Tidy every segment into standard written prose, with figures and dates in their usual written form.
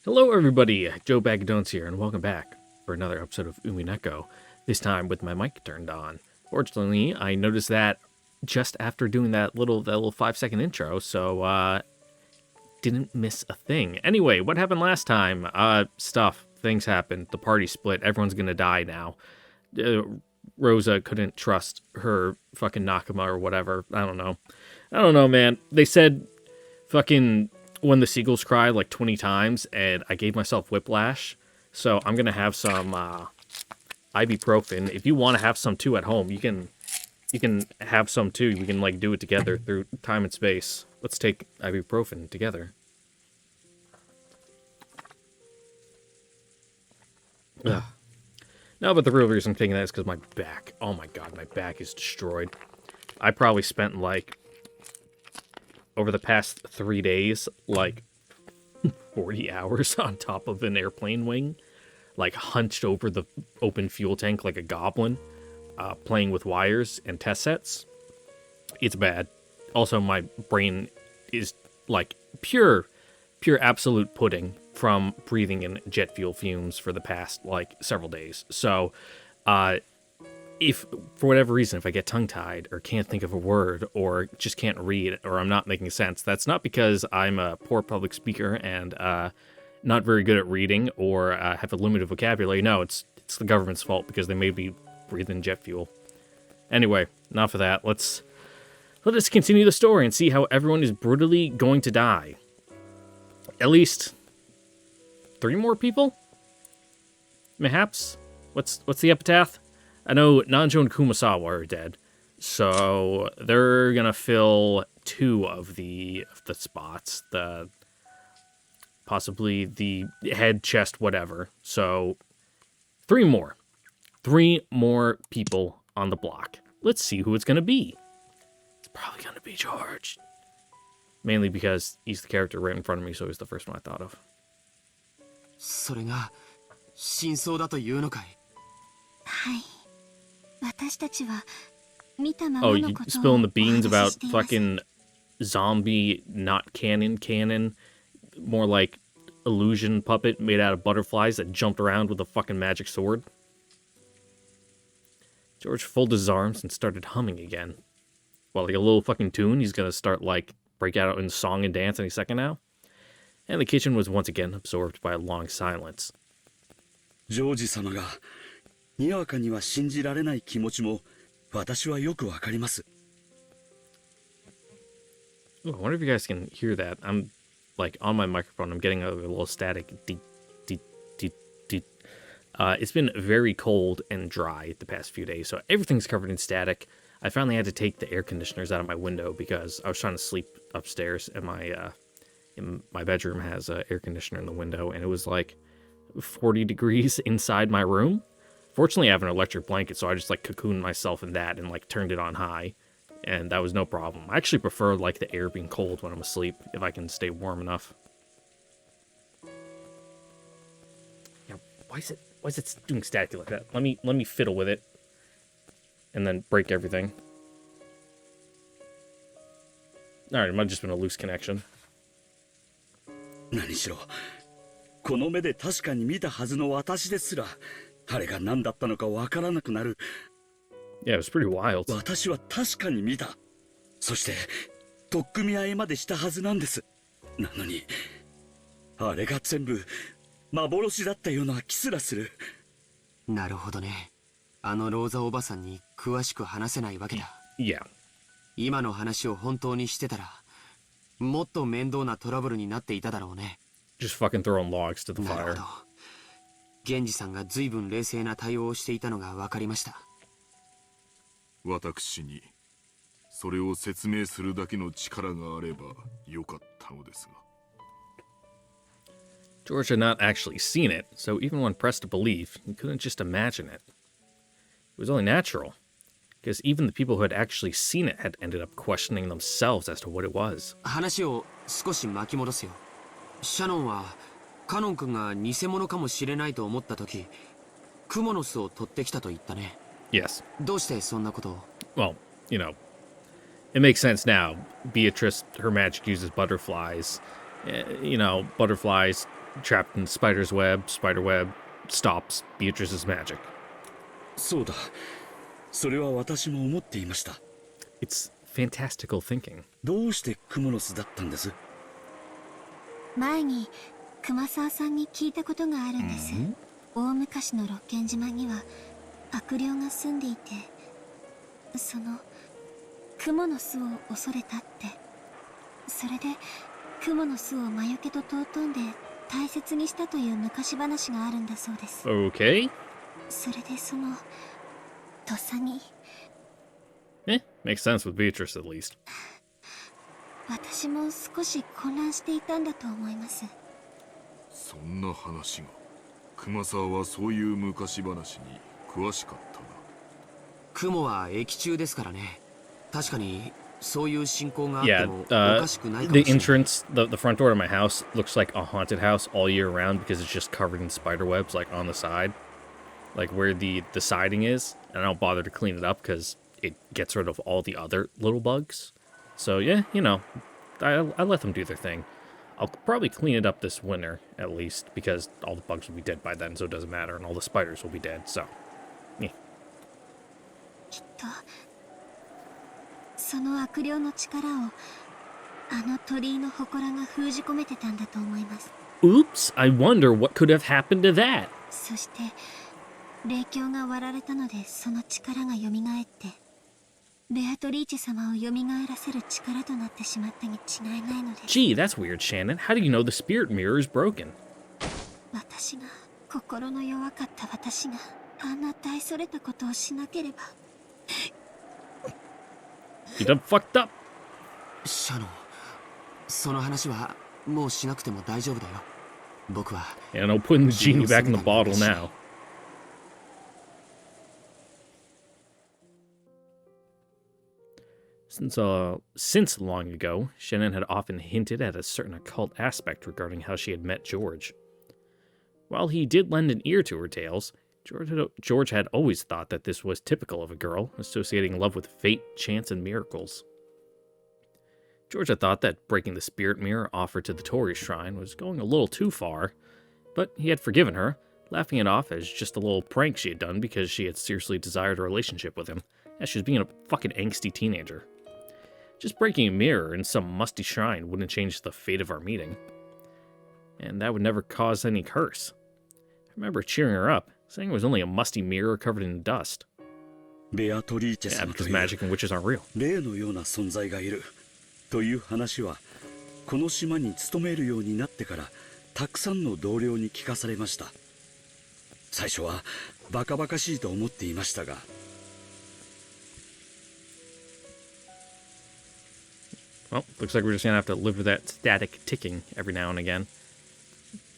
Hello everybody, Joe Bag of Donuts here, and welcome back for another episode of Umineko, this time with my mic turned on. Fortunately, I noticed that just after doing that little 5-second intro, so didn't miss a thing. Anyway, what happened last time? Things happened, the party split, everyone's gonna die now. Rosa couldn't trust her fucking Nakama or whatever, I don't know, man. They said fucking when the seagulls cry like 20 times, and I gave myself whiplash. So I'm gonna have some ibuprofen. If you want to have some too at home, you can have some too. We can like do it together through time and space. Let's take ibuprofen together. Ugh. No, but the real reason I'm taking that is because my back. Oh my god, my back is destroyed. I probably spent like, over the past 3 days, like 40 hours on top of an airplane wing, like hunched over the open fuel tank like a goblin, playing with wires and test sets. It's bad. Also, my brain is like pure absolute pudding from breathing in jet fuel fumes for the past like several days. So, if for whatever reason, if I get tongue-tied or can't think of a word or just can't read or I'm not making sense, that's not because I'm a poor public speaker and not very good at reading or have a limited vocabulary. No, it's the government's fault because they made me breathe in jet fuel. Anyway, enough of that. Let us continue the story and see how everyone is brutally going to die. At least 3 more people? Mayhaps? What's the epitaph? I know Nanjo and Kumasawa are dead, so they're gonna fill 2 of the spots, possibly the head, chest, whatever. So 3 more people on the block. Let's see who it's gonna be. It's probably gonna be George, mainly because he's the character right in front of me, so he's the first one I thought of. それが真相だというのかい? はい。私たちは見たま Oh, ま you のことを spilling the お beans 話 about ししています。 fucking zombie, not canon, more like illusion puppet made out of butterflies that jumped around with a fucking magic sword? George folded his arms and started humming again. Well, like a little fucking tune, he's gonna start like break out in song and dance any second now. And the kitchen was once again absorbed by a long silence. ジョージ様がにわかには信じられない気持ちも私はよくわかります。 Ooh, I wonder if you guys can hear that. I'm like on my microphone. I'm getting a little static. It's been very cold and dry the past few days, so everything's covered in static. I finally had to take the air conditioners out of my window because I was trying to sleep upstairs, and my bedroom has an air conditioner in the window, and it was like 40 degrees inside my room. Fortunately, I have an electric blanket, so I just like cocooned myself in that and like turned it on high, and that was no problem. I actually prefer like the air being cold when I'm asleep if I can stay warm enough. Yeah, why is it doing static like that? Let me fiddle with it and then break everything. All right, it might have just been a loose connection. 何しろこの目で確かに見たはずの私ですらあれが何だったのかわからなくなる。 Yeah, it was pretty wild. 私は確かに見た。そして取っ組み合いまでしたはずなんです。なのにあれが全部幻だったような気すらする。なるほどね。あのローザおばさんに詳しく話せないわけだ。Yeah. 今の話を本当にしてたら、もっと面倒なトラブルになっていただろうね。 Just fucking throwing logs to the なる fire. ほど。源氏さんが随分冷静な対応をしていたのが分かりました。私にそれを説明するだけの力があればよかったのですが。 George had not actually seen it, so even when pressed to believe, he couldn't just imagine it. It was only natural, because even the people who had actually seen it had ended up questioning themselves as to what it was. 話を少し巻き戻すよ。シャノンはカノン君が偽物かもしれないと思った時、クモの巣を取ってきたと言ったね。 Yes. どうしてそんなことを？ Well, you know, it makes sense now. Beatrice, her magic uses butterflies. You know, butterflies trapped in spider's web. Spider web stops Beatrice's magic. そうだ。それは私も思っていました。 It's fantastical thinking. どうしてクモの巣だったんです？前に熊沢さんに聞いたことがあるんです。大昔の六軒島には悪霊が住んでいて、その雲の巣を恐れたって。それで雲の巣を魔除けと尊んで大切にしたという昔話があるんだそうです。 Okay. それでその土佐に Makes sense with Beatrice at least. 私も少し混乱していたんだと思います。そんな話が。熊沢はそういう昔話に詳しかったな。雲は駅中ですからね。確かにそういう信仰があって Yeah, もおかしくないかも the しれない。 entrance, the front door to my house looks like a haunted house all year round because it's just covered in spider webs, like on the side, like where the siding is. And I don't bother to clean it up because it gets rid of all the other little bugs. So yeah, you know, I let them do their thing. I'll probably clean it up this winter at least because all the bugs will be dead by then, so it doesn't matter, and all the spiders will be dead. So, yeah. きっとその悪霊の力をあの鳥居の祠が封じ込めてたんだと思います。 Oops, I wonder what could have happened to that. そして霊境が割られたのでその力が蘇ってベアトリーチェ様を蘇らせる力となってしまったに違いないのです。 Gee, that's weird, Shannon. How do you know the spirit mirror is broken? 私が心の弱かった私があんな大それたことをしなければ。 You done fucked up. シャノン、その話はもうしなくても大丈夫だよ。僕は Yeah, no putting the genie back in the bottle now. Since long ago, Shannon had often hinted at a certain occult aspect regarding how she had met George. While he did lend an ear to her tales, George had always thought that this was typical of a girl, associating love with fate, chance, and miracles. George had thought that breaking the spirit mirror offered to the Torii shrine was going a little too far, but he had forgiven her, laughing it off as just a little prank she had done because she had seriously desired a relationship with him, as she was being a fucking angsty teenager. Just breaking a mirror in some musty shrine wouldn't change the fate of our meeting. And that would never cause any curse. I remember cheering her up, saying it was only a musty mirror covered in dust. ベアトリーチェ Yeah, 様と because いう magic and witches aren't real. 霊のような存在がいるという話はこの島に勤めるようになってからたくさんの同僚に聞かされました。最初はバカバカしいと思っていましたが。 Well, looks like we're just gonna have to live with that static ticking every now and again.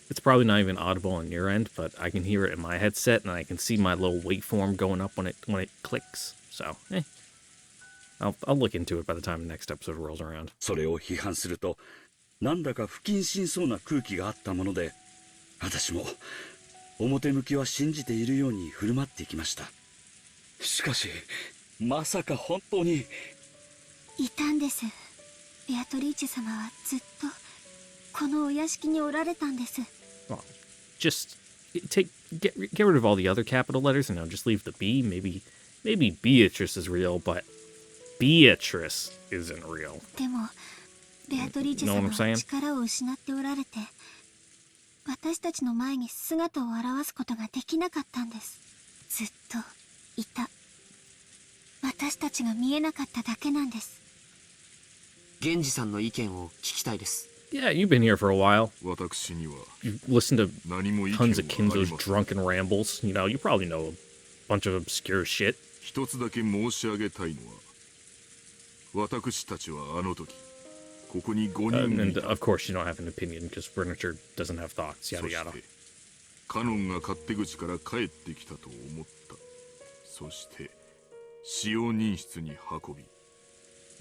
It's probably not even audible on your end, but I can hear it in my headset, and I can see my little waveform going up when it clicks. So, I'll look into it by the time the next episode rolls around. それを批判するとなんだか不謹慎そうな空気があったもので、私も表向きは信じているように振る舞っていきました。しかしまさか本当にいたんです。ベアトリーチェ様はずっとこのお屋敷におられたんです。 Well, just get rid of all the other capital letters and now just leave the B. Maybe Beatrice is real, but Beatrice isn't real. でもベアトリーチェ Know 様 what I'm は saying? 力を失っておられて私たちの前に姿を現すことができなかったんです。ずっといた。私たちが見えなかっただけなんです。源氏さんの意見を聞きたいです。 Yeah, you've been here for a while. 私には You've listened to 何も意見はあ tons り of ま Kinzo's せん。 drunken rambles. You know, you probably know a bunch of obscure shit. 一つだけ申し上げたいのは、私たちはあの時、ここに5人い And た。 of course, you don't have an opinion because furniture doesn't have thoughts. そ Yada し yada. て、カノンが勝手口から帰ってきたと思った。そして、使用人室に運び、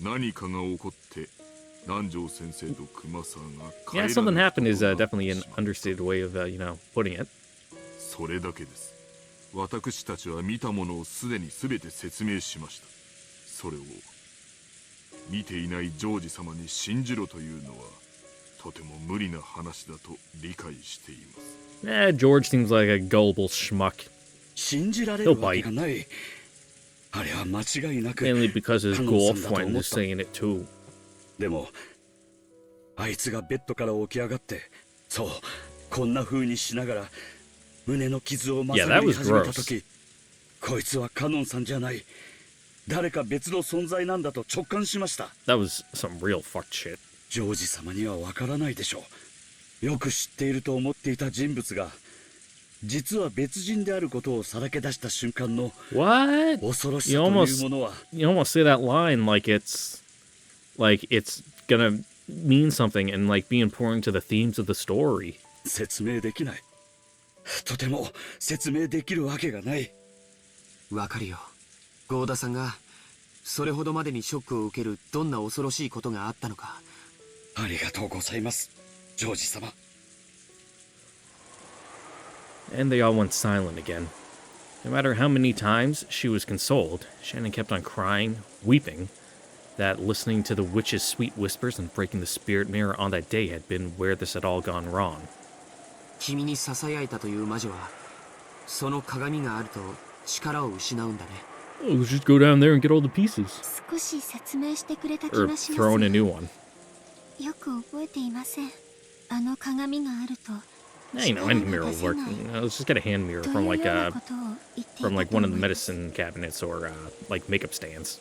何かが起こって、南條先生と熊沢が Yeah, 帰ら something ない happened is ことが definitely an しまった understated way of, putting it. それだけです。私たちは見たものをすでに全て説明しました。それを見ていないジョージ様に信じろというのはとても無理な話だと理解しています。George seems like a gullible schmuck. 信じられるわけがない。あれは間違いなく Mainly because his カノンさんだと girlfriend 思っ is た。 saying it too. でもあいつがベッドから起き上がって、そうこんな風にしながら胸の傷をまさぐり始めた時、こいつはカノンさんじゃない、誰か別の存在なんだと直感しました。 That was some real fucked shit. ジョージ様にはわからないでしょう。よく知っていると思っていた人物が実は別人であることをさらけ出した瞬間の What? 恐ろしさ You という almost ものは you almost say that line like it's gonna mean something and like be important to the themes of the story. 説明できない。とても説明できるわけがない。わかるよ。ゴーダさんがそれほどまでにショックを受けるどんな恐ろしいことがあったのか。ありがとうございます、ジョージ様。 And they all went silent again. No matter how many times she was consoled, Shannon kept on crying, weeping, that listening to the witch's sweet whispers and breaking the spirit mirror on that day had been where this had all gone wrong. 君に囁いたという魔女はその鏡があると力を失うんだね。 Oh, let's just go down there and get all the pieces. 少し説明してくれた気 Or がし throw ま in a す。 new one. よく覚えていません。あの鏡があると Yeah, you know, any mirror will work. Let's just get a hand mirror と from いう like ようなことを言っていた from like と one 思 of the います。 medicine cabinets or like makeup stands.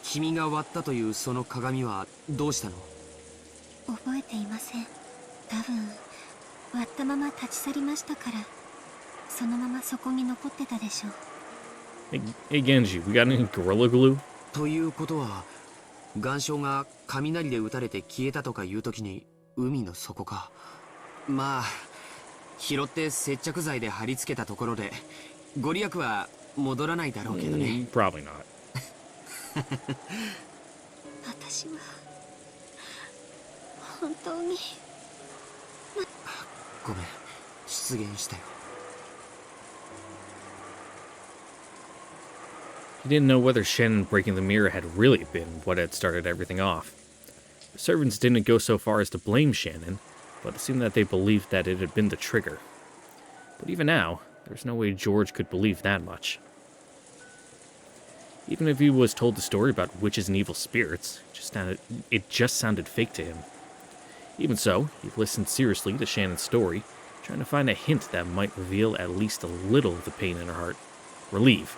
君が割ったというその鏡はどうしたの？覚えていません。多分割ったまま立ち去りましたから、そのままそこに残ってたでしょう。 Hey Genji, we got any Gorilla Glue? ということは岩礁が雷で撃たれて消えたとかいう時に海の底か。まあ拾って接着剤で貼り付けたところでご利益は戻らないだろうけどね。 Probably not. 私は本当にごめん、失言したよ。 He didn't know whether Shannon breaking the mirror had really been what had started everything off. The servants didn't go so far as to blame Shannon, but it seemed that they believed that it had been the trigger. But even now, there's no way George could believe that much. Even if he was told the story about witches and evil spirits, it just sounded fake to him. Even so, he listened seriously to Shannon's story, trying to find a hint that might reveal at least a little of the pain in her heart. Relieve.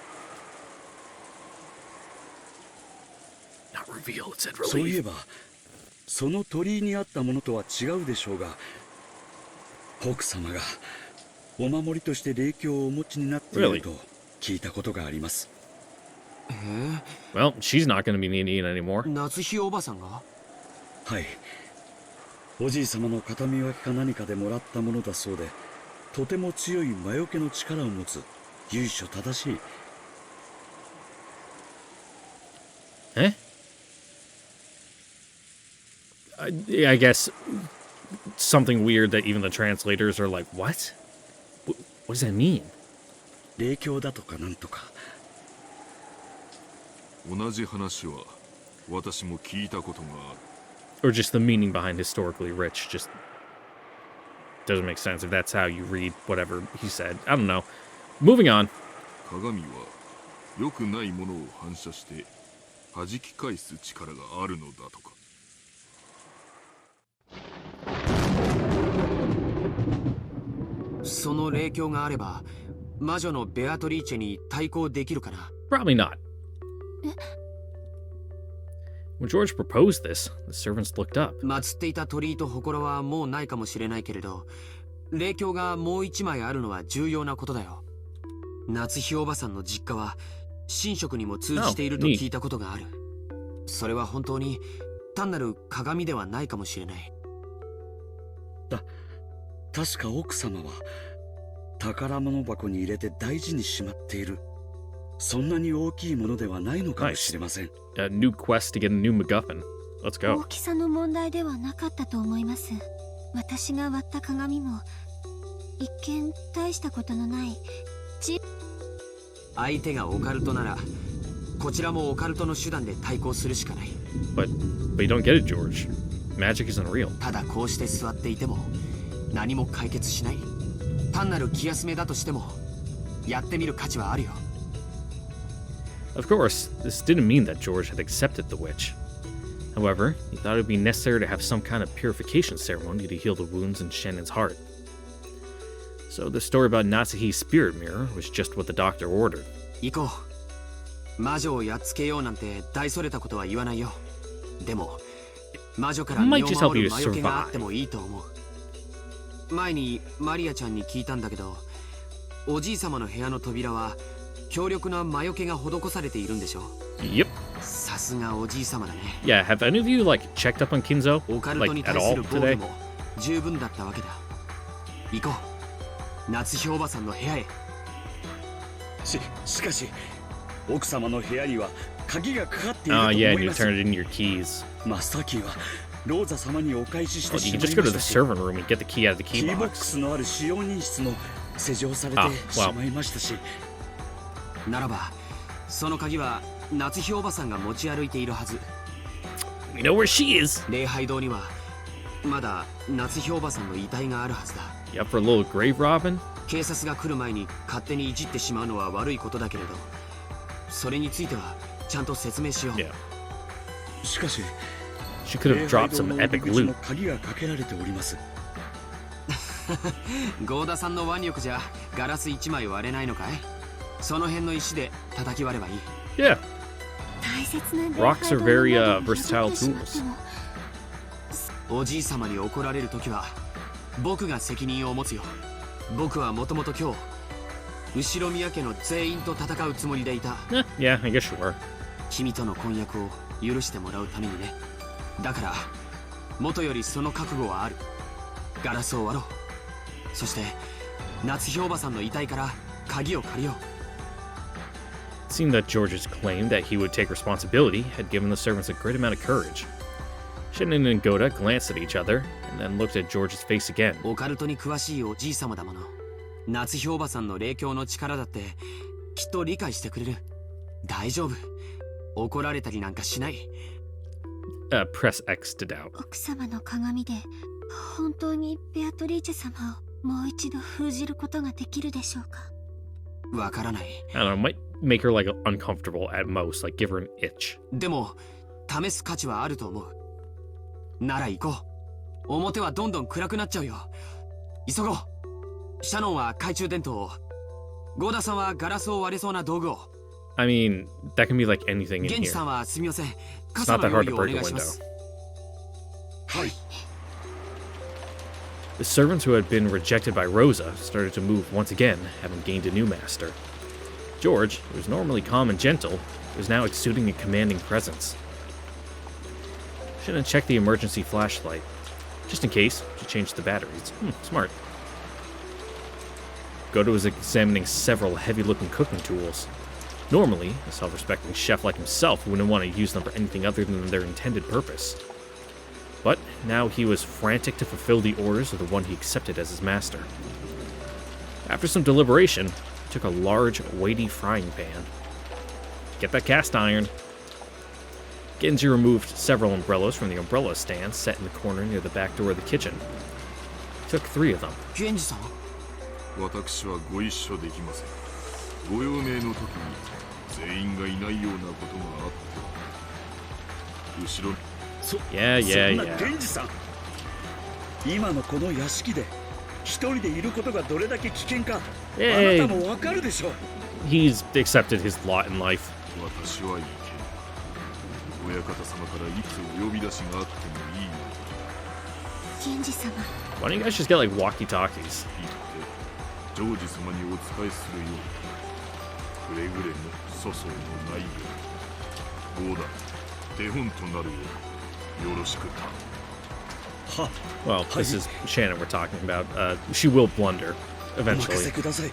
Not reveal, it said そういえ relieve. ばその鳥居にあったものとは違うでしょうが、奥様がお守りとして霊鏡をお持ちになっていると聞いたことがあります。 Well, she's not going to be needing it anymore. 夏日おばさんが？はい、おじい様の形見分けか何かでもらったものだそうで、とても強い魔除けの力を持つ由緒正しい。 Eh? I guess something weird that even the translators are like, what? What does that mean? 霊鏡だとかなんとか。 同じ話は私も聞いたことがある。 Or just the meaning behind historically rich just doesn't make sense if that's how you read whatever he said. I don't know. Moving on. 鏡は良くないものを反射して弾き返す力があるのだとか。その霊鏡があれば魔女のベアトリーチェに対抗できるかな？ Probably not. When George proposed this, the servants looked up. 祀っていた鳥居と祠はもうないかもしれないけれど、霊鏡がもう一枚あるのは重要なことだよ。夏日おばさんの実家は神職にも通じていると聞いたことがある。それは本当に単なる鏡ではないかもしれない。確か奥様は宝物箱に入れて大事にしまっている。そんなに大きいものではないのかもしれません。A new quest to get a new MacGuffin. Let's 大 go. きさの問題ではなかったと思います。私が割った鏡も一見大したことのない相手がオカルトならこちらもオカルトの手段で対抗するしかない。 But you don't get it, George. magic isn't real. ただこうして座っていても何も解決しない。単なる気休めだとしてもやってみる価値はあるよ。 Of course, this didn't mean that George had accepted the witch. However, he thought it would be necessary to have some kind of purification ceremony to heal the wounds in Shannon's heart. So the story about Natsuhi's spirit mirror was just what the doctor ordered. 行こう。魔女をやっつけようなんて大それたことは言わないよ。でも魔女から身を守る魔除けがあってもいいと思う。前にマリアちゃんに聞いたんだけど、おじい様の部屋の扉は強力な魔除けが施されているんでしょ。 Yep. さすがおじい様だね。 Yeah, have any of you, checked up on Kinzo? オカルトに At 対す all る防御 today? も十分だったわけだ。行こう。夏日おばさんの部屋へ。しかし奥様の部屋には鍵がかかっていると Oh, 思 yeah, い and you ます。 turn it into your keys. 真っ先はローザ様にお返しして Oh, し you ま can い just go ま to した the し、 servant room and get the key out of the キ key ーボック box. スのある使用人室も施錠されてしまいましたし、ならばその鍵は夏日おばさんが持ち歩いているはず。 We know where she is. 礼拝堂にはまだ夏日おばさんの遺体があるはずだ。 You up for a little grave robbing? 警察が来る前に勝手にいじってしまうのは悪いことだけれど、それについてはちゃんと説明しよう。 Yeah. しかし She could have dropped some 礼拝 epic 堂の入り口 loot. の鍵がかけられております。ゴーダさんの腕力じゃガラス1枚割れないのかい。その辺の石で叩き割ればいい。 Yeah. 大切な Rocks are very versatile tools. おじい様に怒られるときは僕が責任を持つよ。僕はもともと今日後ろ宮家の全員と戦うつもりでいた。 Yeah, I guess sure. 君との婚約を許してもらうためにね。だから元よりその覚悟はある。ガラスを割ろう。そして夏日おばさんの遺体から鍵を借りよう。 It seemed that George's claim that he would take responsibility had given the servants a great amount of courage. Shannon and Goda glanced at each other and then looked at George's face again. オカルトに詳しいおじい様だもの。夏日おばさんの霊境の力だってきっと理解してくれる。大丈夫。怒られたりなんかしない。 Press X to doubt. 奥様の鏡で本当にベアトリーチェ様をもう一度封じることができるでしょうか。わからない。 I don't know, might make her uncomfortable at most, give her an itch. でも試す価値はあると思う。なら行こう。表はどんどん暗くなっちゃうよ。急ごう。シャノンは懐中電灯を、ゴーダさんはガラスを割れそうな道具を。 I mean, that can be anything in ゲンジ here. さんはすみません。 It's 傘 not の that 用 hard 意 to をお break 願 a いしま window. す。はい。 The servants who had been rejected by Rosa started to move once again, having gained a new master. George, who was normally calm and gentle, was now exuding a commanding presence. Shannon checked the emergency flashlight. Just in case, she changed the batteries. Smart. Goda was examining several heavy-looking cooking tools. Normally, a self-respecting chef like himself wouldn't want to use them for anything other than their intended purpose. But now he was frantic to fulfill the orders of the one he accepted as his master. After some deliberation, he took a large, weighty frying pan. Get that cast iron. Genji removed several umbrellas from the umbrella stand set in the corner near the back door of the kitchen. He took 3 of them. ゲンジさん、私はご一緒できません。ご用命の時に全員がいないようなことがあって後ろ Yeah, そ yeah, んな yeah. 源氏さん、今のこの屋敷で一人でいることがどれだけ危険か、あ Hey. なたもわかるでしょう。 He's accepted his lot in life. 私はいけん。親方様からいつお呼び出しがあってもいいのだ。源氏様、 Why don't you guys just get walkie-talkies? 言ってジョージ様にお仕えするようにくれぐれも粗相のないように。ゴーダ、手本となるようによろしくた。は、 Well, this is Shannon we're talking about. She will blunder お任せ eventually. ください。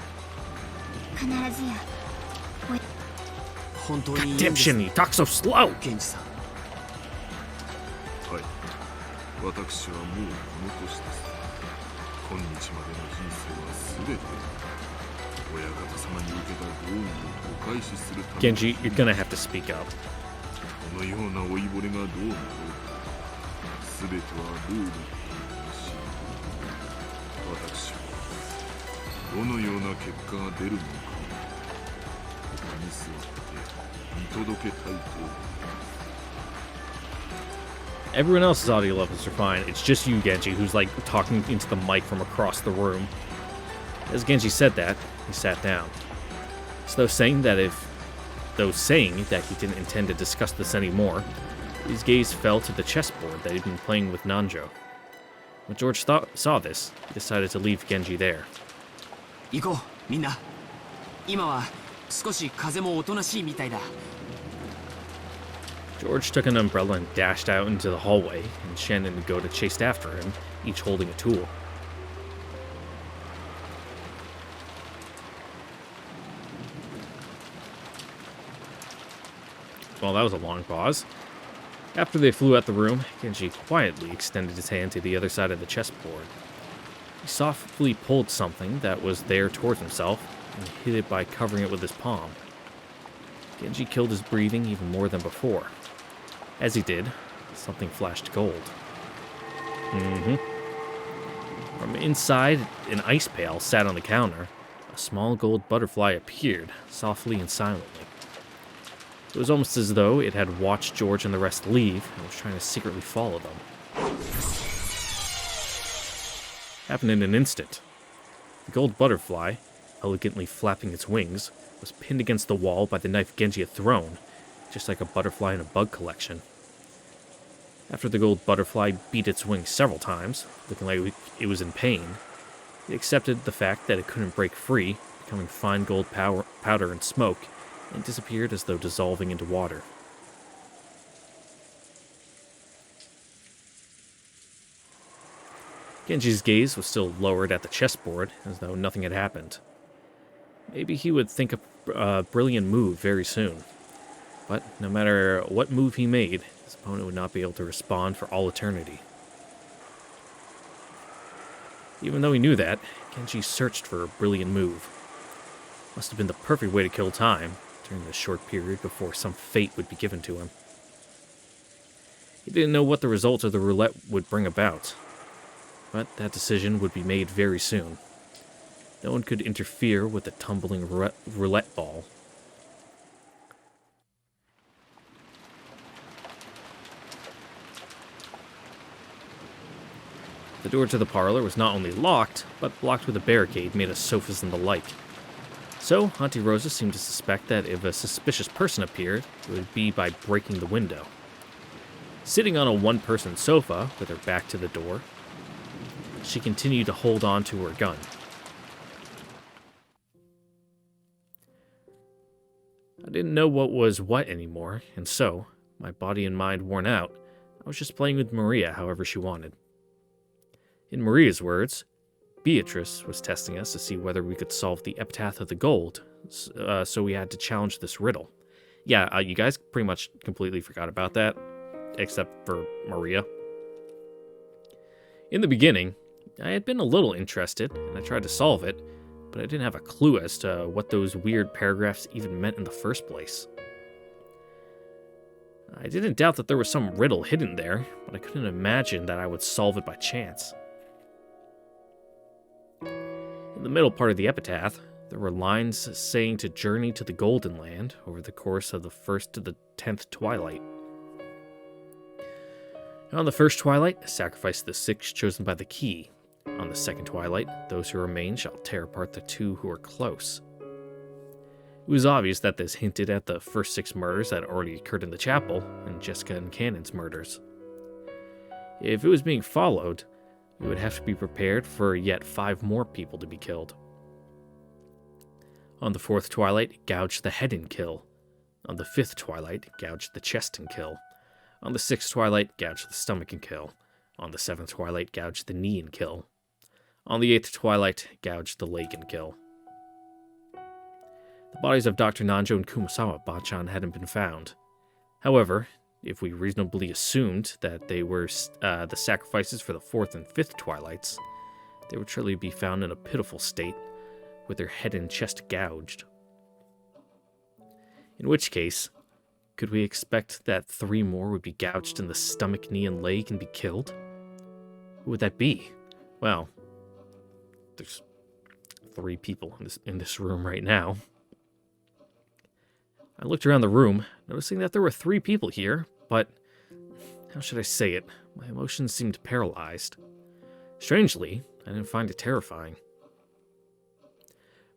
必ずや本当にいいん Damn です Shannon, you talk so slow! ゲンジさん。はい、私はもうこの年です。今日までの人生は全て親方様に受けたご恩をお返しするために Genji, you're gonna have to speak up. このような老いぼれがどうなろうか全てはルールによるし、私はどのような結果が出るのかここに座って見届けたいと思う。 Everyone else's audio levels are fine. It's just you, Genji, who's like talking into the mic from across the room. As Genji said that, he sat down. As though saying that he didn't intend to discuss this anymore, his gaze fell to the chessboard that he'd been playing with Nanjo. When George saw this, he decided to leave Genji there. 行こう、みんな。今は少し風もおとなしいみたいだ。 George took an umbrella and dashed out into the hallway, and Shannon and Goda chased after him, each holding a tool. Well, that was a long pause. After they flew out the room, Genji quietly extended his hand to the other side of the chessboard. He softly pulled something that was there towards himself, and hid it by covering it with his palm. Genji killed his breathing even more than before. As he did, something flashed gold. From inside an ice pail sat on the counter, a small gold butterfly appeared, softly and silently. It was almost as though it had watched George and the rest leave and was trying to secretly follow them. Happened in an instant. The gold butterfly, elegantly flapping its wings, was pinned against the wall by the knife Genji had thrown, just like a butterfly in a bug collection. After the gold butterfly beat its wings several times, looking like it was in pain, it accepted the fact that it couldn't break free, becoming fine gold powder and smoke, and disappeared as though dissolving into water. Genji's gaze was still lowered at the chessboard, as though nothing had happened. Maybe he would think a brilliant move very soon. But no matter what move he made, his opponent would not be able to respond for all eternity. Even though he knew that, Genji searched for a brilliant move. Must have been the perfect way to kill time, during this short period before some fate would be given to him. He didn't know what the results of the roulette would bring about, but that decision would be made very soon. No one could interfere with the tumbling roulette ball. The door to the parlor was not only locked, but blocked with a barricade made of sofas and the like. So, Auntie Rosa seemed to suspect that if a suspicious person appeared, it would be by breaking the window. Sitting on a one-person sofa, with her back to the door, she continued to hold on to her gun. I didn't know what was what anymore, and so, my body and mind worn out, I was just playing with Maria however she wanted. In Maria's words, Beatrice was testing us to see whether we could solve the epitaph of the gold, so we had to challenge this riddle. Yeah, you guys pretty much completely forgot about that, except for Maria. In the beginning, I had been a little interested, and I tried to solve it, but I didn't have a clue as to what those weird paragraphs even meant in the first place. I didn't doubt that there was some riddle hidden there, but I couldn't imagine that I would solve it by chance. In the middle part of the epitaph, there were lines saying to journey to the Golden Land over the course of the 1st to the 10th twilight. On the first twilight, sacrifice the 6 chosen by the key. On the second twilight, those who remain shall tear apart the 2 who are close. It was obvious that this hinted at the first 6 murders that already occurred in the chapel, and Jessica and Cannon's murders. If it was being followed, we would have to be prepared for yet 5 more people to be killed. On the 4th twilight, gouge the head and kill. On the 5th twilight, gouge the chest and kill. On the 6th twilight, gouge the stomach and kill. On the 7th twilight, gouge the knee and kill. On the 8th twilight, gouge the leg and kill. The bodies of Dr. Nanjo and Kumasawa Bachan hadn't been found. However, if we reasonably assumed that they were the sacrifices for the 4th and 5th twilights, they would surely be found in a pitiful state, with their head and chest gouged. In which case, Could we expect that 3 more would be gouged in the stomach, knee, and leg and be killed? Who would that be? Well, there's 3 people in this room right now. I looked around the room, noticing that there were 3 people here, but how should I say it? My emotions seemed paralyzed. Strangely, I didn't find it terrifying.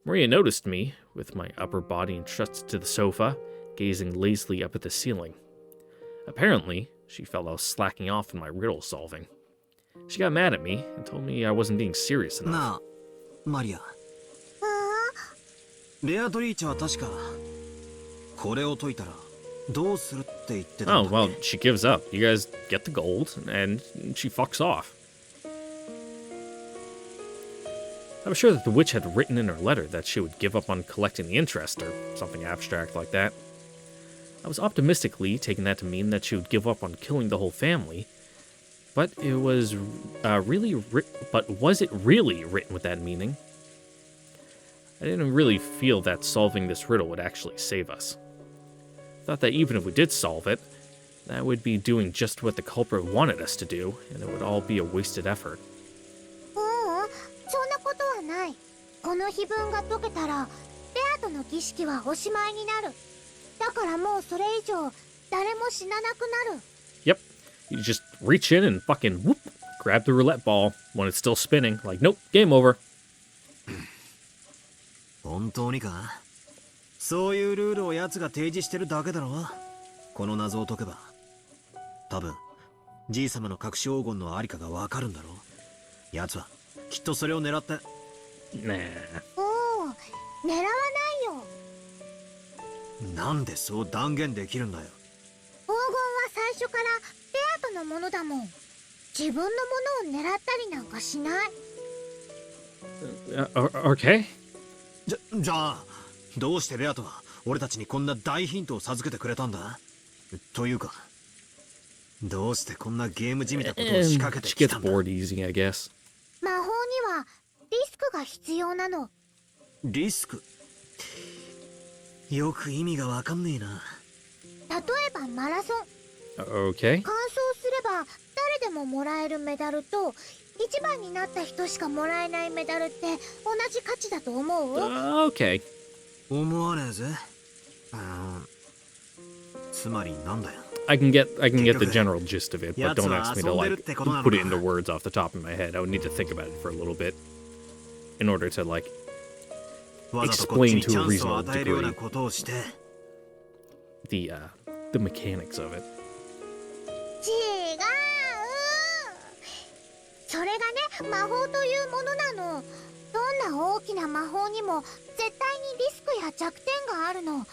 Maria noticed me, with my upper body entrusted to the sofa, gazing lazily up at the ceiling. Apparently, she felt I was slacking off in my riddle solving. She got mad at me and told me I wasn't being serious enough. なあ、マリア。ベアトリーチェは確かこれを解いたらどうするって言ってたん Oh, だっけ well, she gives up. You guys get the gold, and she fucks off. I was sure that the witch had written in her letter that she would give up on collecting the interest, or something abstract like that. I was optimistically taking that to mean that she would give up on killing the whole family, but it was was it really written with that meaning? I didn't really feel that solving this riddle would actually save us. Thought that even if we did solve it, that would be doing just what the culprit wanted us to do, and it would all be a wasted effort. そんなことはない。この碑文が解けたらベアとの儀式はおしまいになる。だからもうそれ以上誰も死ななくなる。 Yep. You just reach in and fucking whoop, grab the roulette ball when it's still spinning. Like, nope, game over. 本当にか？そういうルールを奴が提示してるだけだろ。この謎を解けば多分じいさまの隠し黄金のありかがわかるんだろ。奴はきっとそれを狙って。Nah. おお、狙わないよ。なんでそう断言できるんだよ。黄金は最初からベアとのものだもん。自分のものを狙ったりなんかしない。Okay. じゃあどうしてベアトは俺たちにこんな大ヒントを授けてくれたんだ？というかどうしてこんなゲームじみたことを仕掛けて She き gets たんだ？ bored easy, I guess. 魔法にはリスクが必要なの。リスク？よく意味がわかんねえな。例えばマラソン。 Okay. 完走すれば誰でももらえるメダルと一番になった人しかもらえないメダルって同じ価値だと思う？ Okay. 思わねえぜ。つまりなんだよ。I can get the general gist of it, but don't ask me to like put it into words off the top of my head. I would need to think about it for a little bit in order to like わざとこっち explain にチ to ャ a ンスを reasonable 与えるような degree ことをして。the mechanics of it. 違う。それがね、魔法というものなの。どんな大きな魔法にも絶対にリスクや弱点があるの。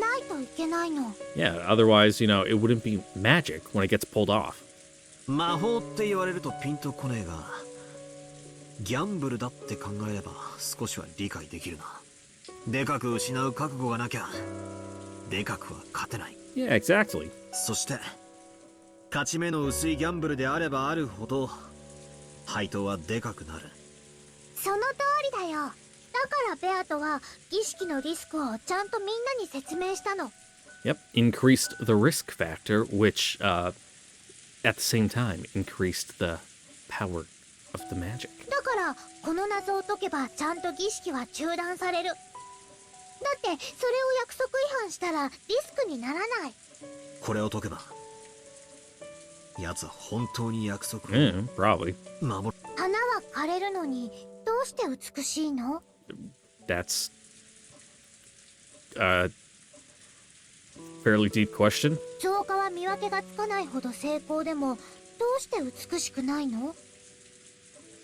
ないといけないの。 Yeah, otherwise, it wouldn't be magic when it gets pulled off. 魔法って言われるとピンとこねえが、ギャンブルだって考えれば少しは理解できるな。でかく失う覚悟がなきゃでかくは勝てない。 Yeah, exactly. そして勝ち目の薄いギャンブルであればあるほど配当はでかくなる。その通りだよ。だからベアトは儀式のリスクをちゃんとみんなに説明したの。 Yep, increased the risk factor, which, at the same time, increased the power of the magic. だからこの謎を解けばちゃんと儀式は中断される。だってそれを約束違反したらリスクにならない。これを解けば奴は本当に約束を Probably. 守る。花は枯れるのにどうして美しいの？ That's fairly deep question. 浄化は見分けがつかないほど成功でもどうして美しくないの？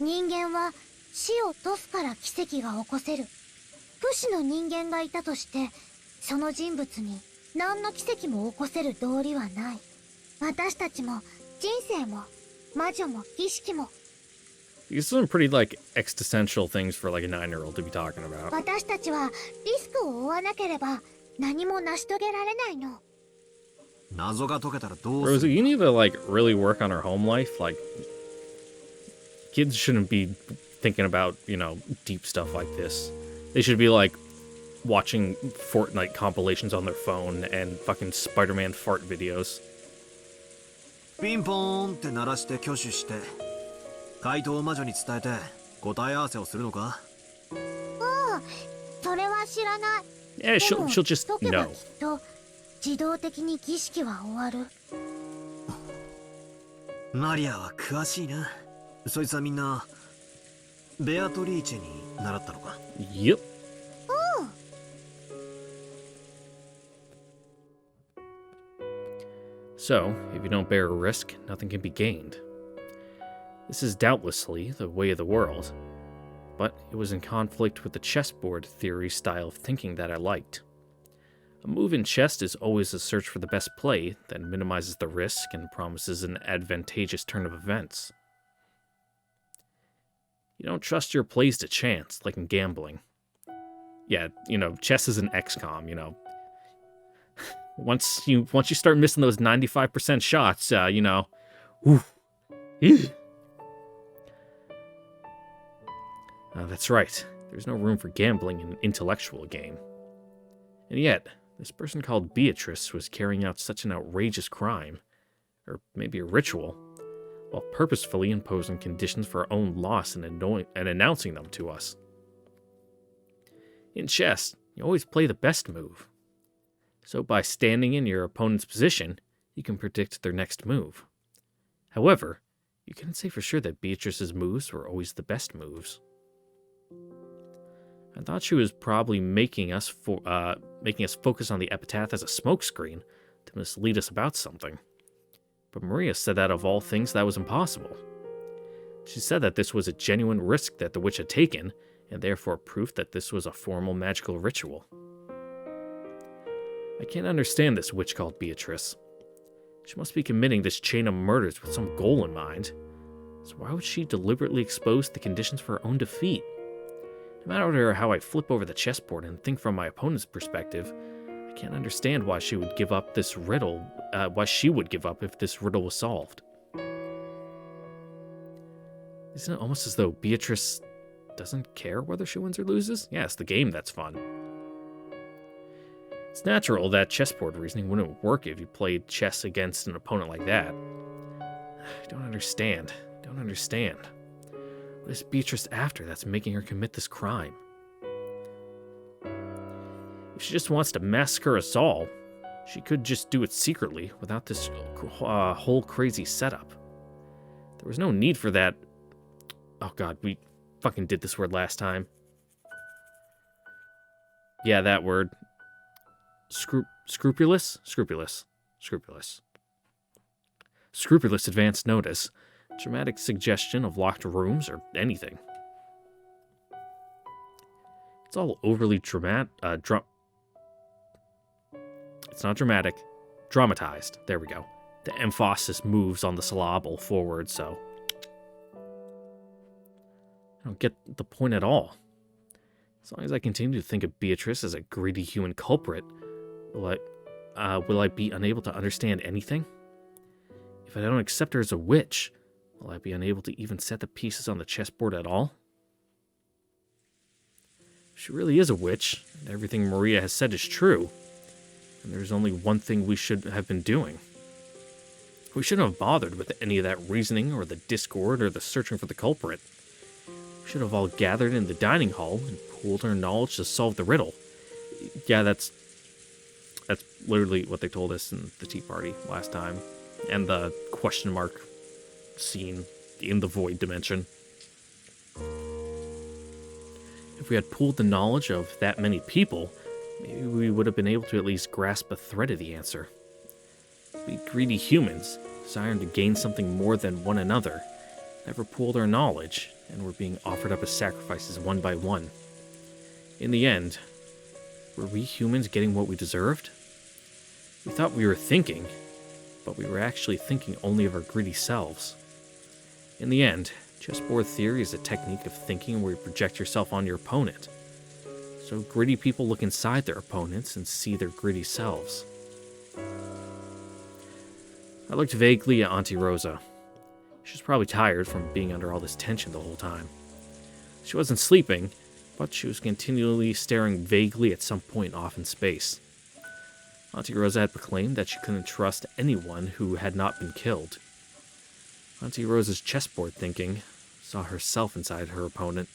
人間は死を賭すから奇跡が起こせる。不死の人間がいたとしてその人物に何の奇跡も起こせる道理はない。私たちも人生も魔女も儀式も。 These are some pretty, like, existential things for, like, a 9-year-old to be talking about. 私たちはリスクを負わなければ何も成し遂げられないの。謎が解けたらどうす Rosie, る？ you need to, like, really work on our home life. Like, kids shouldn't be thinking about, deep stuff like this. They should be, like, watching Fortnite compilations on their phone and fucking Spider-Man fart videos. ピンポーンって鳴らして挙手して怪盗魔女に伝えて答え合わせをするのか？それは知らない。 Yeah, she'll just 解けば know. きっと自動的に儀式は終わる。マリアは詳しいな。そいつはみんなベアトリーチェに習ったのか？ Yep. So, if you don't bear a risk, nothing can be gained. This is doubtlessly the way of the world, but it was in conflict with the chessboard theory style of thinking that I liked. A move in chess is always a search for the best play that minimizes the risk and promises an advantageous turn of events. You don't trust your plays to chance, like in gambling. Yeah, chess is an XCOM, Once you start missing those 95% shots, whew. That's right. There's no room for gambling in an intellectual game. And yet, this person called Beatrice was carrying out such an outrageous crime, or maybe a ritual, while purposefully imposing conditions for our own loss and announcing them to us. In chess, you always play the best move. So by standing in your opponent's position, you can predict their next move. However, you couldn't say for sure that Beatrice's moves were always the best moves. I thought she was probably making us focus on the epitaph as a smokescreen to mislead us about something. But Maria said that of all things that was impossible. She said that this was a genuine risk that the witch had taken, and therefore proof that this was a formal magical ritual. I can't understand this witch called Beatrice. She must be committing this chain of murders with some goal in mind. So why would she deliberately expose the conditions for her own defeat? No matter how I flip over the chessboard and think from my opponent's perspective, I can't understand why she would give up this riddle. Why she would give up if this riddle was solved. Isn't it almost as though Beatrice doesn't care whether she wins or loses? Yeah, it's the game that's fun. It's natural that chessboard reasoning wouldn't work if you played chess against an opponent like that. I don't understand. What is Beatrice after that's making her commit this crime? If she just wants to massacre us all, she could just do it secretly without this whole crazy setup. There was no need for that. Oh god, we fucking did this word last time. Yeah, that word. Scrupulous advance notice. Dramatic suggestion of locked rooms or anything. It's all overly dramatic. It's not dramatic. Dramatized. There we go. The emphasis moves on the syllable forward, so I don't get the point at all. As long as I continue to think of Beatrice as a greedy human culprit, will I be unable to understand anything? If I don't accept her as a witch, will I be unable to even set the pieces on the chessboard at all? If she really is a witch, and everything Maria has said is true, then there's only one thing we should have been doing. We shouldn't have bothered with any of that reasoning or the discord or the searching for the culprit. We should have all gathered in the dining hall and pooled our knowledge to solve the riddle. Yeah, that's literally what they told us in the tea party last time. And the question mark scene in the void dimension. If we had pooled the knowledge of that many people, maybe we would have been able to at least grasp a thread of the answer. We greedy humans, desiring to gain something more than one another, never pooled our knowledge, and were being offered up as sacrifices one by one. In the end, were we humans getting what we deserved? We thought we were thinking, but we were actually thinking only of our greedy selves. In the end, chessboard theory is a technique of thinking where you project yourself on your opponent. So greedy people look inside their opponents and see their greedy selves. I looked vaguely at Auntie Rosa. She was probably tired from being under all this tension the whole time. She wasn't sleeping, but she was continually staring vaguely at some point off in space. Auntie Rosa had proclaimed that she couldn't trust anyone who had not been killed. Auntie Rosa's chessboard thinking saw herself inside her opponent.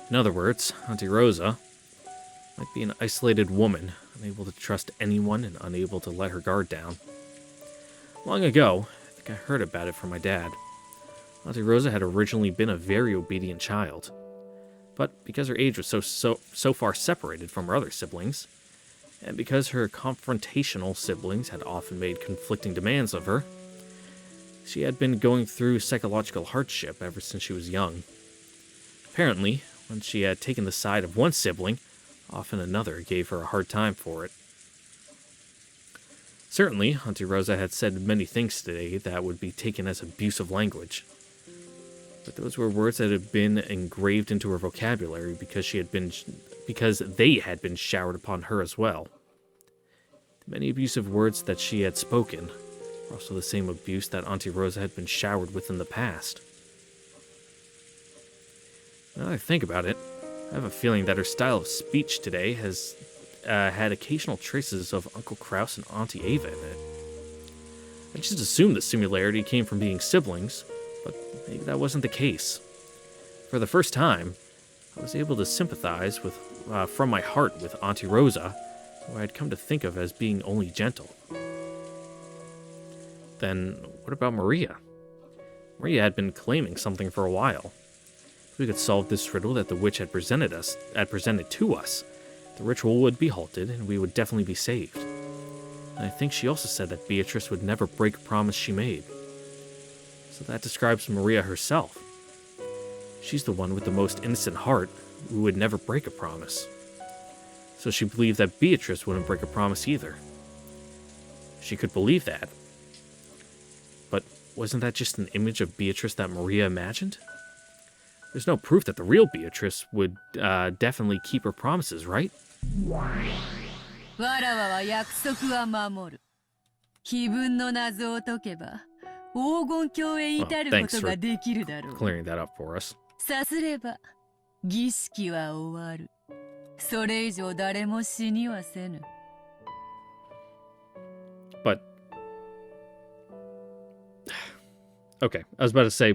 In other words, Auntie Rosa might be an isolated woman, unable to trust anyone and unable to let her guard down. Long ago, I think I heard about it from my dad. Auntie Rosa had originally been a very obedient child, but because her age was so far separated from her other siblings, and because her confrontational siblings had often made conflicting demands of her, she had been going through psychological hardship ever since she was young. Apparently, when she had taken the side of one sibling, often another gave her a hard time for it. Certainly, Auntie Rosa had said many things today that would be taken as abusive language. But those were words that had been engraved into her vocabulary because they had been showered upon her as well. The many abusive words that she had spoken were also the same abuse that Auntie Rosa had been showered with in the past. Now that I think about it, I have a feeling that her style of speech today has had occasional traces of Uncle Kraus and Auntie Ava in it. I just assumed the similarity came from being siblings, but maybe that wasn't the case. For the first time, I was able to sympathize with, from my heart with Auntie Rosa, who I had come to think of as being only gentle. Then, what about Maria? Maria had been claiming something for a while. If we could solve this riddle that the witch had presented to us, the ritual would be halted and we would definitely be saved. And I think she also said that Beatrice would never break a promise she made. So that describes Maria herself. She's the one with the most innocent heart who would never break a promise. So she believed that Beatrice wouldn't break a promise either. She could believe that. But wasn't that just an image of Beatrice that Maria imagined? There's no proof that the real Beatrice would definitely keep her promises, right? Well, thanks for clearing that up for us. But okay, I was about to say,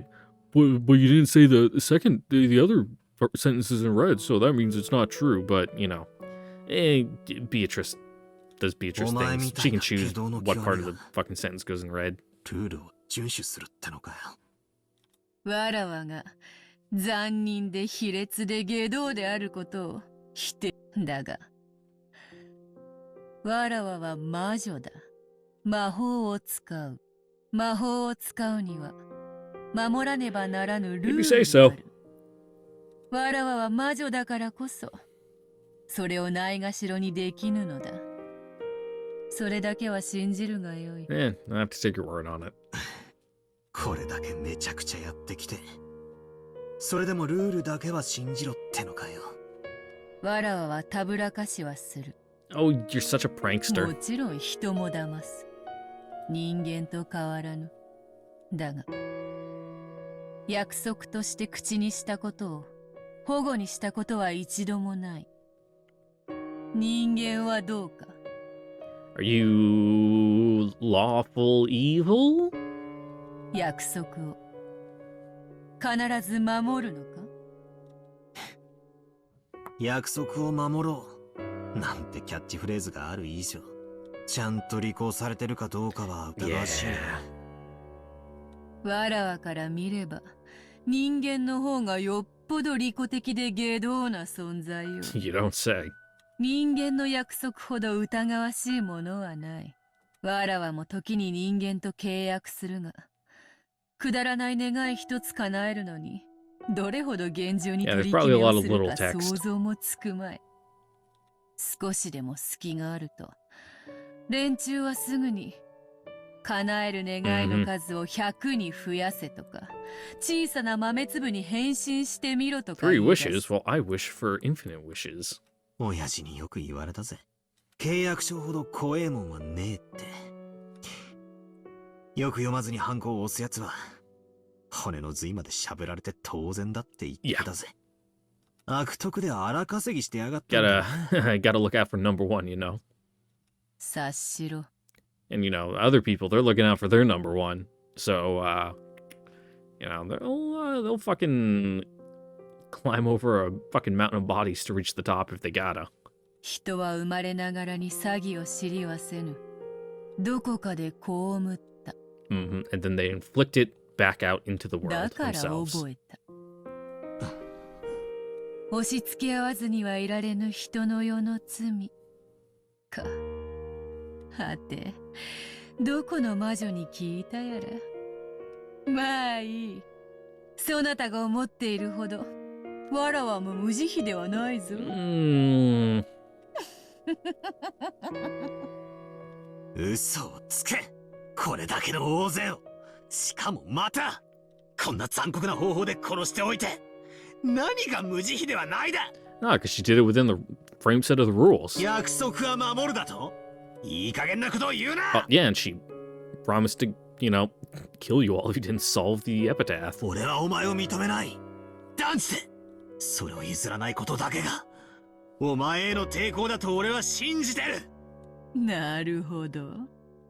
well, you didn't say the other sentence isn't read, so that means it's not true. But you know, Beatrice does Beatrice things. She can choose what part of the fucking sentence goes in red. わらわが残忍で卑劣で下道であることを否定だが、わらわは魔女だ。魔法を使う。魔法を使うには守らねばならぬルールがある。わらわは魔女だからこそ、それをないがしろにできぬのだ。それだけは信じるがよい。I have to take your word on it. これだけめちゃくちゃやってきて、それでもルールだけは信じろってのかよ。わらわはたぶらかしはする。Oh, you're such a prankster. もちろん人も騙す。人間と変わらぬ。だが、約束として口にしたことを保護にしたことは一度もない。人間はどうか。Are you lawful evil? 約束を必ず守るのか？約束を守ろうなんてキャッチフレーズがある以上、ちゃんと履行されてるかどうかは疑わしいな。わらわから見れば人間の方がよっぽど利己的で下道な存在よ。You don't say. 人間の約束ほど疑わしいものはない。わらわも時に人間と契約するが、くだらない願い一つ叶えるのにどれほど厳重に取り決めをするか想像もつくまい。少しでも隙があると連中はすぐに叶える願いの数を100に増やせとか、小さな豆粒に変身してみろとか。 3 wishes? Well, I wish for infinite wishes. 親父によく言われたぜ。契約書ほど怖えもんはねえって。よく読まずにハンコを押すやつは骨の髄までしゃぶられて当然だって言ってたぜ。悪徳で荒稼ぎしてやがったんだ。Gotta look out for number one, you know. 察しろ。 And, you know, other people, they're looking out for their number one. So, you know, they'll fucking climb over a fucking mountain of bodies to reach the top if they gotta. 人は生まれながらに詐欺を知りはせぬ。どこかで被った。And then they inflict it back out into the world だから themselves. 覚えた。押し付け合わずにはいられぬ人の世の罪か。はて、どこの魔女に聞いたやら。まあいい。そなたが思っているほど、わらわも無慈悲ではないぞ。嘘をつけ。これだけの大勢を。しかもまたこんな残酷な方法で殺しておいて、何が無慈悲ではないだ。 No, because she did it within the frame set of the rules. 約束は守るだと。いい加減なことを言うな。 Oh, yeah, and she promised to, you know, kill you all if you didn't solve the epitaph. 俺はお前を認めない。断じてそれを譲らないことだけがお前への抵抗だと俺は信じてる。なるほど。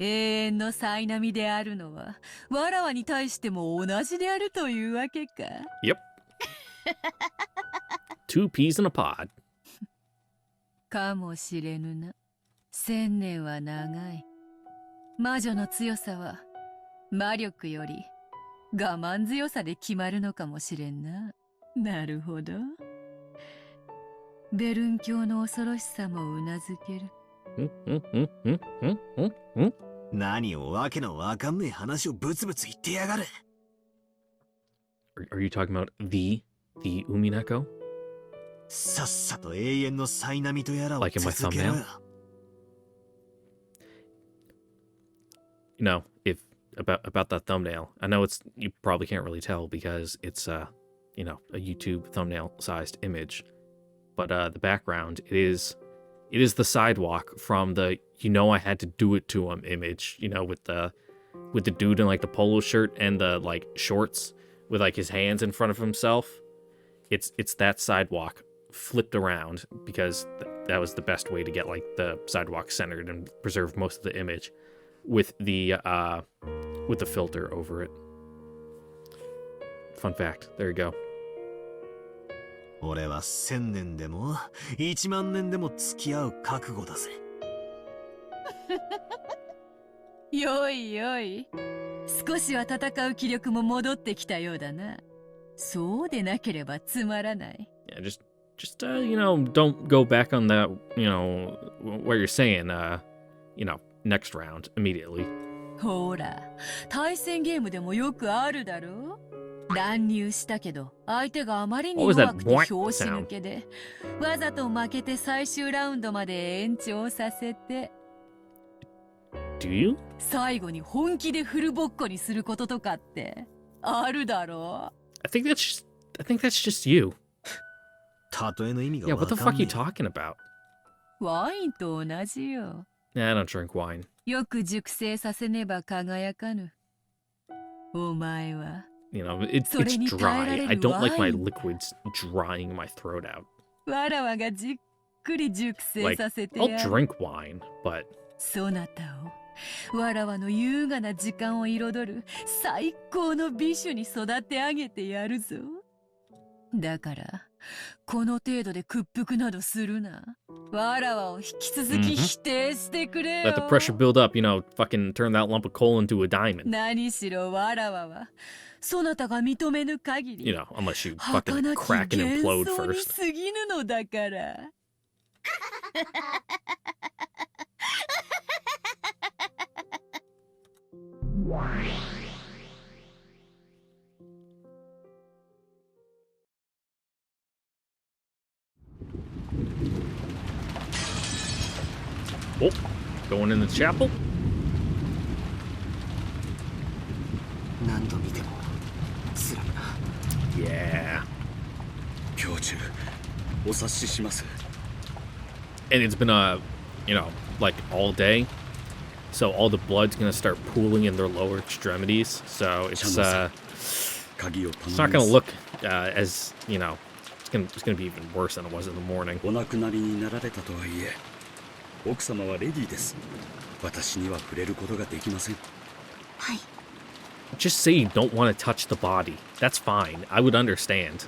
永遠の苛波であるのは、わらわに対しても同じであるというわけか。Yep. 2 peas in a pod. かもしれぬな。1000年は長い。魔女の強さは魔力より我慢強さで決まるのかもしれんな。なるほど。ベルン教の恐ろしさもうなずける。何をわけのわかんねえ話をブツブツ言ってやがる。Are you talking about the Umineko? さっさと永遠の苛波とやらを Like in my 続けろよ。 thumbnail? You know, if about that thumbnail, I know it's you probably can't really tell because it's you know, a YouTube thumbnail sized image, but the background it is the sidewalk from the "you know I had to do it to him" image, you know, with the dude in like the polo shirt and the like shorts with like his hands in front of himself. It's that sidewalk flipped around because that was the best way to get like the sidewalk centered and preserve most of the image with the filter over it. Fun fact. There you go. 俺は1000年でも1万年でも付き合う覚悟だぜ。よいよい。少しは戦う気力も戻ってきたようだな。そうでなければつまらない。Yeah, just you know, don't go back on that, you know, what you're saying, you know, next round immediately. ほら、対戦ゲームでもよくあるだろ。乱入したけど相手があまりに弱くて拍子抜けでわざと負けて最終ラウンドまで延長させて Do you? 最後に本気でフルボッコにすることとかってあるだろう。 I think that's just you. 例えの意味 Yeah, が what わ the か fuck ん you ねえ。 talking about? ワインと同じよ。 Nah, I don't drink wine. よく熟成させねば輝かぬ。お前は You know, it's dry. I don't like my liquids drying my throat out. わらわがじっくり熟成 Like, させて I'll やる。 drink wine, but そなたをわらわの優雅な時間を彩る最高の美酒に育て上げてやるぞ。だからこの程度で屈服などするな。わらわを引き続き否定してくれよ。 let the pressure build up, you know, fucking turn that lump of coal into a diamond. 何しろわらわはそなたが認めぬ限り You know, unless you fucking 儚き crack and 幻 implode 想に first. 過ぎぬのだから。Oh, going in the chapel? 何度見ても辛いな。 Yeah. 教授、お察しします。 And it's been you know, like all day. So all the blood's gonna start pooling in their lower extremities. So it's It's not gonna look as, you know, it's gonna be even worse than it was in the morning. お亡くなりになられたとはいえ、奥様はレディーです。私には触れることができません。はい。 Just say you don't want to touch the body. That's fine. I would understand.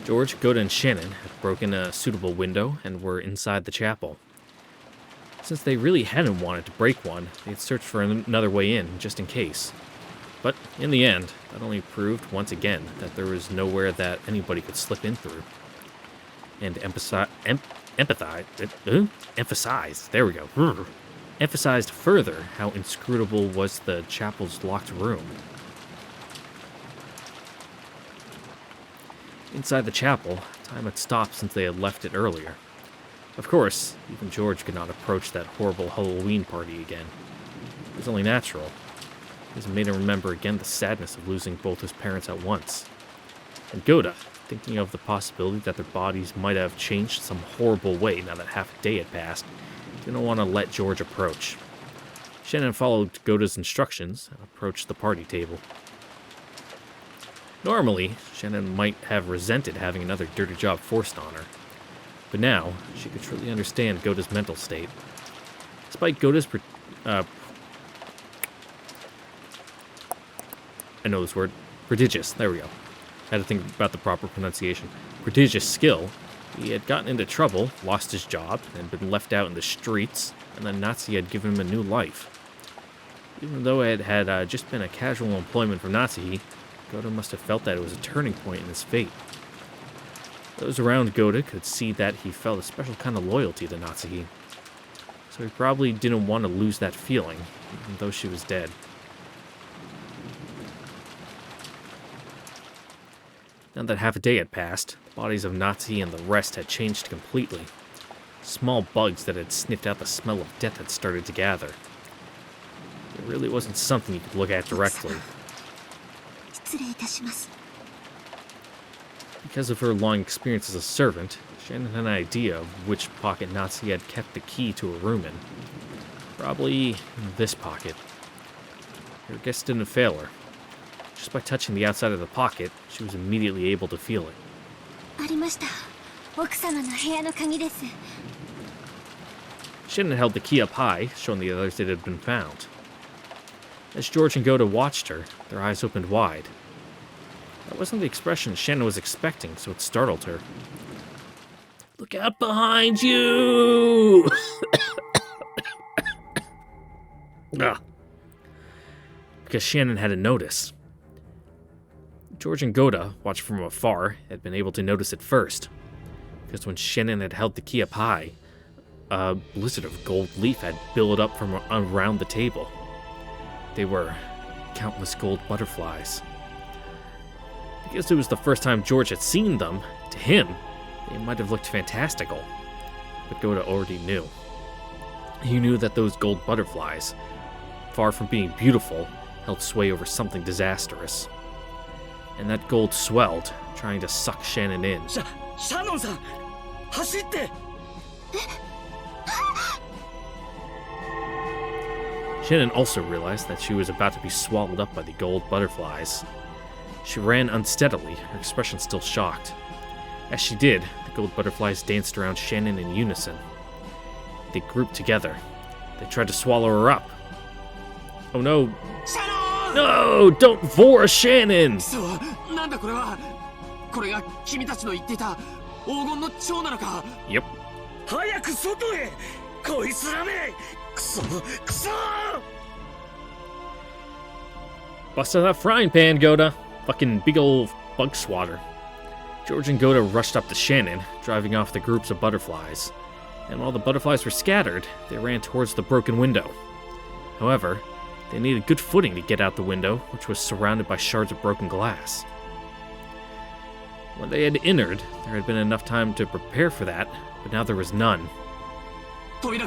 George, Goda, and Shannon had broken a suitable window and were inside the chapel. Since they really hadn't wanted to break one, they had searched for another way in, just in case. But in the end, that only proved once again that there was nowhere that anybody could slip in through. And emphasized, there we go, emphasized further how inscrutable was the chapel's locked room. Inside the chapel, time had stopped since they had left it earlier. Of course, even George could not approach that horrible Halloween party again. It was only natural. This made him remember again the sadness of losing both his parents at once. And Goda, thinking of the possibility that their bodies might have changed some horrible way now that half a day had passed, didn't want to let George approach. Shannon followed Goda's instructions and approached the party table. Normally, Shannon might have resented having another dirty job forced on her, but now she could truly understand Goda's mental state. Despite Goda's I know this word. Prodigious. There we go. Had to think about the proper pronunciation. Prodigious skill. He had gotten into trouble, lost his job, and been left out in the streets, and the Nazi had given him a new life. Even though it had just been a casual employment for Nazi, Goda must have felt that it was a turning point in his fate. Those around Goda could see that he felt a special kind of loyalty to Nazi, so he probably didn't want to lose that feeling, even though she was dead. Now that half a day had passed, the bodies of Nazi and the rest had changed completely. Small bugs that had sniffed out the smell of death had started to gather. It really wasn't something you could look at directly. Because of her long experience as a servant, Shannon had an idea of which pocket Nazi had kept the key to her room in. Probably in this pocket. Her guess didn't fail her. Just by touching the outside of the pocket, she was immediately able to feel it. Shannon held the key up high, showing the others it had been found. As George and Goda watched her, their eyes opened wide. That wasn't the expression Shannon was expecting, so it startled her. Look out behind you! Because Shannon hadn't noticed. George and Goda, watched from afar, had been able to notice it first. Because when Shannon had held the key up high, a blizzard of gold leaf had billowed up from around the table. They were countless gold butterflies. Because it was the first time George had seen them, to him, they might have looked fantastical. But Goda already knew. He knew that those gold butterflies, far from being beautiful, held sway over something disastrous. And that gold swelled, trying to suck Shannon in. Shannon-san! Hashite! Shannon also realized that she was about to be swallowed up by the gold butterflies. She ran unsteadily, her expression still shocked. As she did, the gold butterflies danced around Shannon in unison. They grouped together. They tried to swallow her up. Oh no. Shannon! No! Don't vor Shannon! Yep. 早く外へこいつらめクソクソ Busted that frying pan, Goda. Fucking big old bug swatter. George and Goda rushed up to Shannon, driving off the groups of butterflies. And while the butterflies were scattered, they ran towards the broken window. However, they needed good footing to get out the window, which was surrounded by shards of broken glass. When they had entered, there had been enough time to prepare for that, but now there was none. Why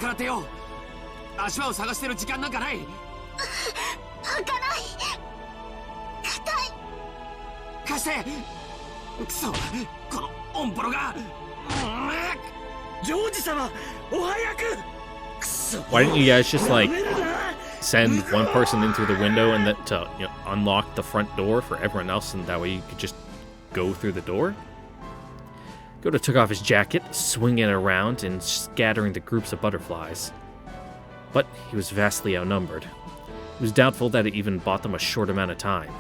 didn't you guys just, like, send one person in through the window and then to unlock the front door for everyone else, and that way you could just go through the door? Goto took off his jacket, swinging it around and scattering the groups of butterflies. But he was vastly outnumbered. It was doubtful that it even bought them a short amount of time.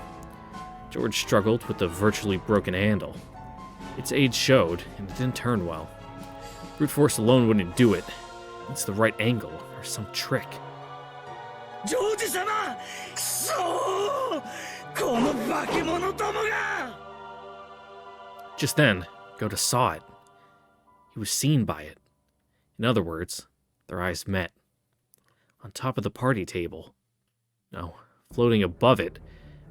George struggled with the virtually broken handle. Its age showed, and it didn't turn well. Brute force alone wouldn't do it. It's the right angle, or some trick. George-sama! Kusō! Kono bakemono tomo ga! Just then, Goto saw it. He was seen by it. In other words, their eyes met. On top of the party table. No, floating above it,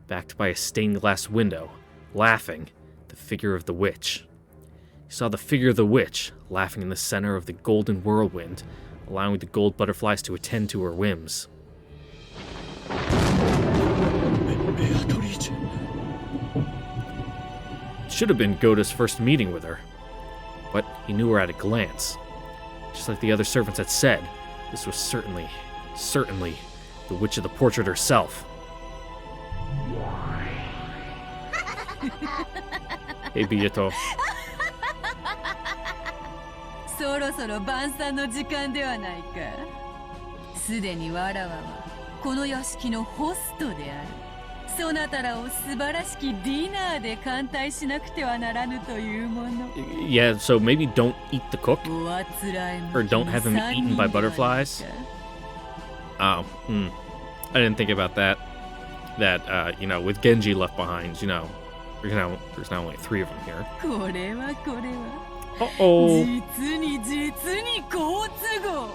backed by a stained glass window, laughing, the figure of the witch. He saw the figure of the witch, laughing in the center of the golden whirlwind, allowing the gold butterflies to attend to her whims. It should have been Goto's first meeting with her, but he knew her at a glance. Just like the other servants had said, this was certainly the witch of the portrait herself. Hey, Biyato. そろそろ晩餐の時間ではないか。すでにわらわはこの屋敷のホストである。そなたらを素晴らしきディナーで歓待しなくてはならぬというもの。Yeah, so maybe don't eat the cook? おあつらいも Or don't have him eaten by butterflies? Oh, I didn't think about that. That, with Genji left behind, there's now only 3 of them here. これはこれは。Uh-oh. 実に好都合。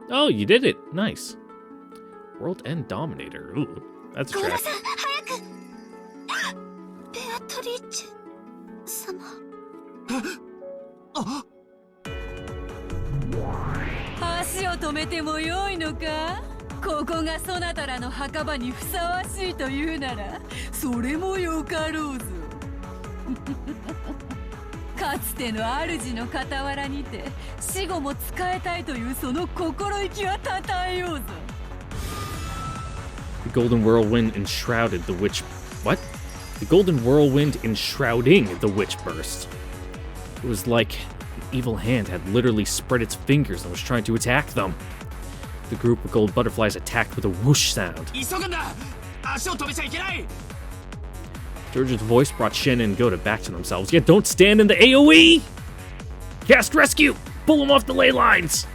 Oh, you did it. Nice. World End Dominator. Ooh, that's a trap. ベアトリーチェ様。足を止めてもよいのか？ここがそなたらの墓場にふさわしいというなら、それもよかろうぞ。かつての主の傍らにて死後も仕えたいというその心意気はたたえようぞ。The golden whirlwind enshrouded the witch. What? The golden whirlwind enshrouding the witch burst. It was like an evil hand had literally spread its fingers and was trying to attack them. The group of gold butterflies attacked with a whoosh sound. George's voice brought Shin and Goto back to themselves. Yeah, don't stand in the AoE! Cast rescue! Pull him off the ley lines!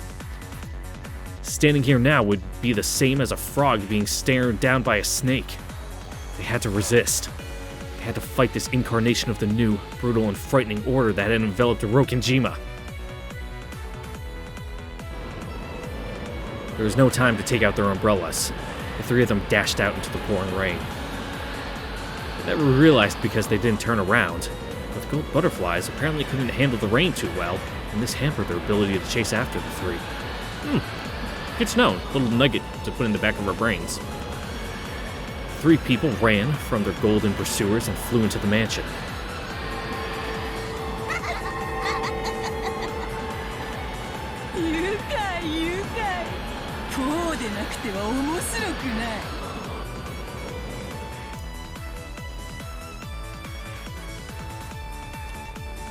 Standing here now would be the same as a frog being stared down by a snake. They had to resist. They had to fight this incarnation of the new, brutal, and frightening order that had enveloped Rokkenjima. There was no time to take out their umbrellas. The 3 of them dashed out into the pouring rain. They never realized because they didn't turn around, but the gold butterflies apparently couldn't handle the rain too well, and this hampered their ability to chase after the 3. Good to know, a little nugget to put in the back of our brains. 3 people ran from their golden pursuers and flew into the mansion.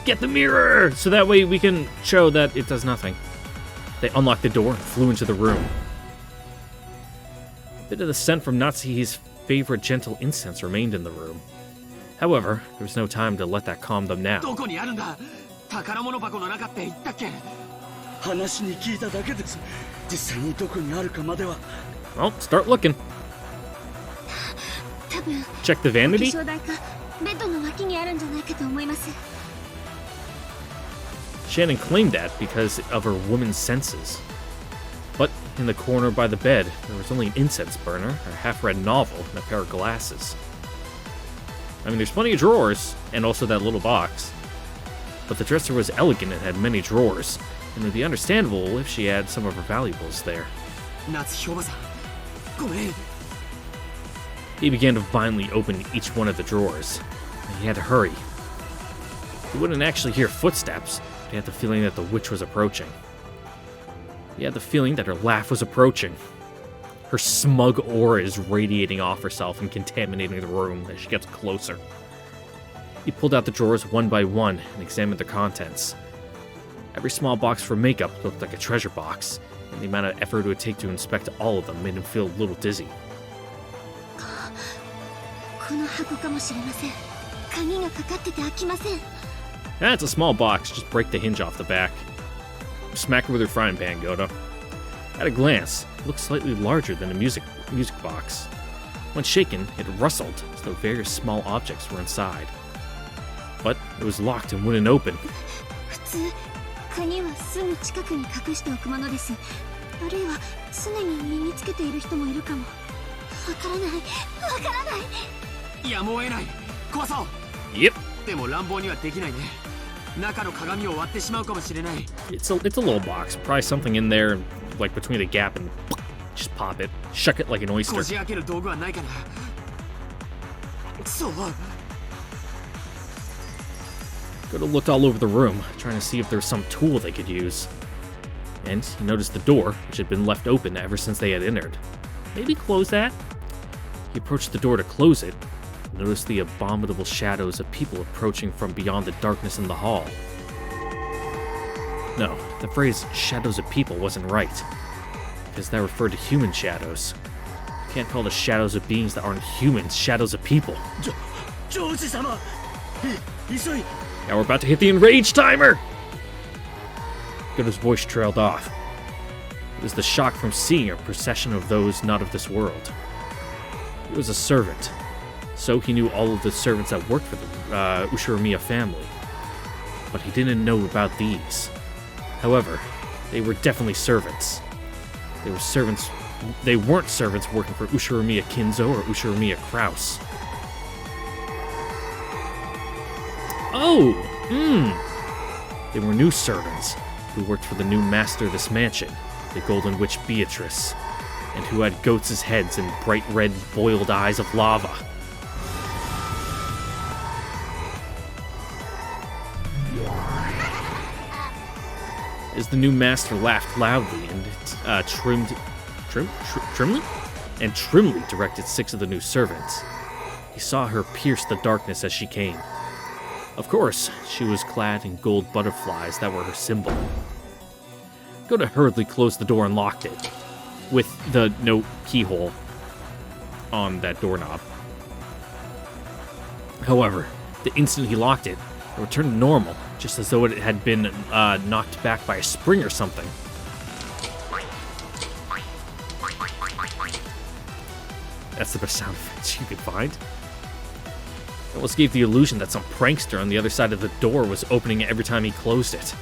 Get the mirror! So that way we can show that it does nothing. They unlocked the door and flew into the room. A bit of the scent from Natsuhi's favorite gentle incense remained in the room. However, there was no time to let that calm them now. Well, start looking. Check the vanity. Shannon claimed that because of her woman's senses. But in the corner by the bed, there was only an incense burner, a half-read novel, and a pair of glasses. I mean, there's plenty of drawers, and also that little box. But the dresser was elegant and had many drawers, and it would be understandable if she had some of her valuables there. He began to violently open each one of the drawers, and he had to hurry. He wouldn't actually hear footsteps, but he had the feeling that the witch was approaching. He had the feeling that her laugh was approaching. Her smug aura is radiating off herself and contaminating the room as she gets closer. He pulled out the drawers one by one and examined their contents. Every small box for makeup looked like a treasure box, and the amount of effort it would take to inspect all of them made him feel a little dizzy. この箱かもしれません。鍵がかかってて開きません。 That's a small box, just break the hinge off the back. Smack her with your frying pan, Goda. At a glance, it looked slightly larger than a music box. When shaken, it rustled as though various small objects were inside. But it was locked and wouldn't open. 普通、鍵はすぐ近くに隠しておくものです。あるいは常に身につけている人もいるかも。わからない、わからない。やむを得ない。壊そう。Yep. でも乱暴にはできないね。中の鏡を割ってしまうかもしれない。It's a little box. Probably something in there, like between the gap, and just pop it. Shuck it like an こ oyster. じ開ける道具はないかな。そう。 Goda looked all over the room, trying to see if there was some tool they could use. And he noticed the door, which had been left open ever since they had entered. Maybe close that? He approached the door to close it, and noticed the abominable shadows of people approaching from beyond the darkness in the hall. No, the phrase shadows of people wasn't right, because that referred to human shadows. You can't call the shadows of beings that aren't humans shadows of people. Now we're about to hit the enrage timer! Goda's voice trailed off. It was the shock from seeing a procession of those not of this world. He was a servant, so he knew all of the servants that worked for the Ushiromiya family. But he didn't know about these. However, they were definitely servants. They weren't servants working for Ushiromiya Kinzo or Ushiromiya Kraus. Oh! They were new servants who worked for the new master of this mansion, the Golden Witch Beatrice, and who had goats' heads and bright red boiled eyes of lava. As the new master laughed loudly and trimly directed 6 of the new servants, he saw her pierce the darkness as she came. Of course, she was clad in gold butterflies that were her symbol. Goda hurriedly closed the door and locked it, with the no keyhole on that doorknob. However, the instant he locked it, it returned to normal, just as though it had been knocked back by a spring or something. That's the best sound effects you could find. It almost gave the illusion that some prankster on the other side of the door was opening it every time he closed it.